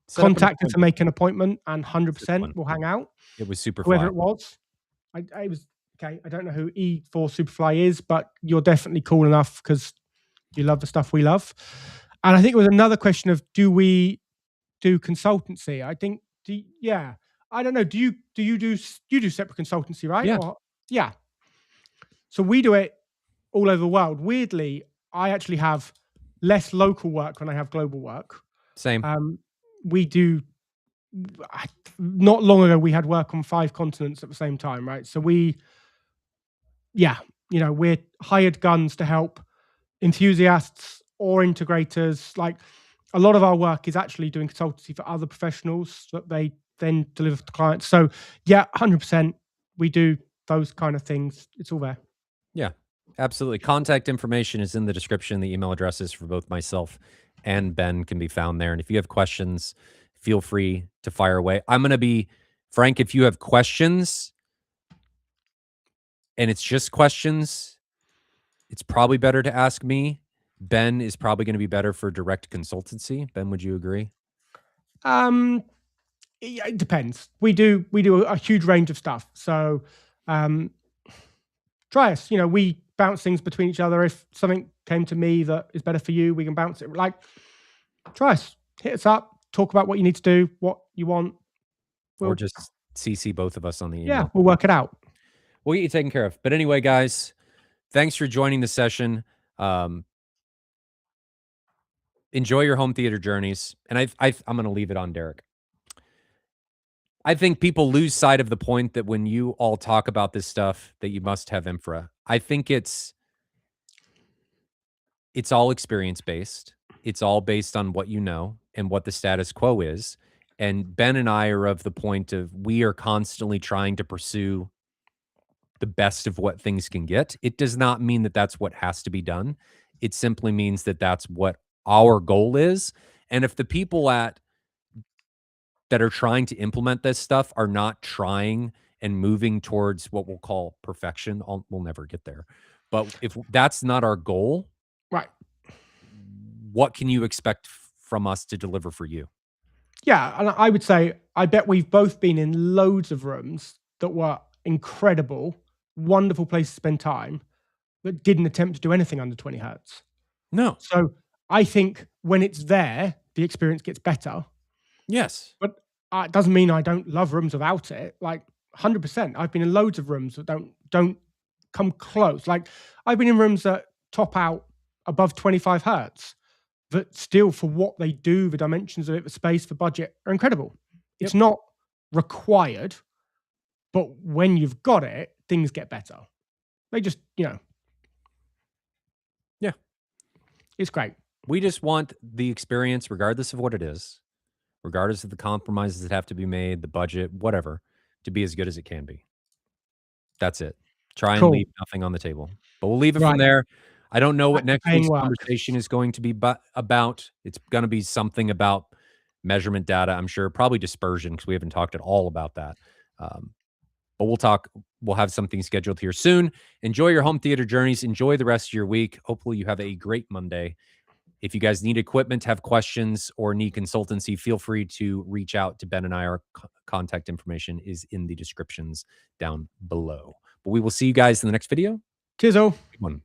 Set up an contact us to appointment. make an appointment, and That's a good 100% one. will hang out. It was Whoever Superfly. it was, I was okay. I don't know who E4 Superfly is, but you're definitely cool enough because you love the stuff we love. And I think it was another question of do we do consultancy? I think yeah. I don't know. You do separate consultancy, right? Yeah. Or yeah. So we do it all over the world. Weirdly, I actually have less local work when I have global work. Same. We do. Not long ago, we had work on 5 continents at the same time, right? So yeah, we're hired guns to help enthusiasts or integrators. Like a lot of our work is actually doing consultancy for other professionals that they then deliver to clients. So yeah, 100%, we do those kind of things. It's all there. Yeah, absolutely. Contact information is in the description. The email addresses for both myself and Ben can be found there. And if you have questions, feel free to fire away. I'm going to be frank. If you have questions and it's just questions, it's probably better to ask me. Ben is probably going to be better for direct consultancy. Ben, would you agree? Um, it depends. We do a huge range of stuff. So um, try us. We bounce things between each other. If something came to me that is better for you, we can bounce it. Like try us, hit us up, talk about what you need to do, what you want. Or We'll just CC both of us on the Yeah, email. we'll work it out. We'll get you taken care of. But anyway, guys, thanks for joining the session. Enjoy your home theater journeys. And I'm going to leave it on Derek. I think people lose sight of the point that when you all talk about this stuff, that you must have infra. I think it's all experience based. It's all based on what you know and what the status quo is. And Ben and I are of the point of we are constantly trying to pursue the best of what things can get. It does not mean that that's what has to be done. It simply means that that's what our goal is. And if the people that are trying to implement this stuff are not trying and moving towards what we'll call perfection, we'll never get there. But if that's not our goal, Right. what can you expect from us to deliver for you? Yeah, and I would say I bet we've both been in loads of rooms that were incredible, wonderful place to spend time, that didn't attempt to do anything under 20 hertz. No. So I think when it's there, the experience gets better. Yes. But it doesn't mean I don't love rooms without it. Like 100%. I've been in loads of rooms that don't come close. Like I've been in rooms that top out above 25 hertz, that still for what they do, the dimensions of it, the space, the budget are incredible. It's not required, but when you've got it, things get better. They just, Yeah. It's great. We just want the experience, regardless of what it is, regardless of the compromises that have to be made, the budget, whatever, to be as good as it can be. That's it. Try and Cool. leave nothing on the table. But we'll leave it from Right. there. I don't know what Back to next paying week's work. conversation is going to be about. It's gonna be something about measurement data, I'm sure, probably dispersion, because we haven't talked at all about that. But we'll have something scheduled here soon. Enjoy your home theater journeys. Enjoy the rest of your week. Hopefully you have a great Monday. If you guys need equipment, have questions, or need consultancy, feel free to reach out to Ben and I. Our contact information is in the descriptions down below. But we will see you guys in the next video. Cheers all. Good one.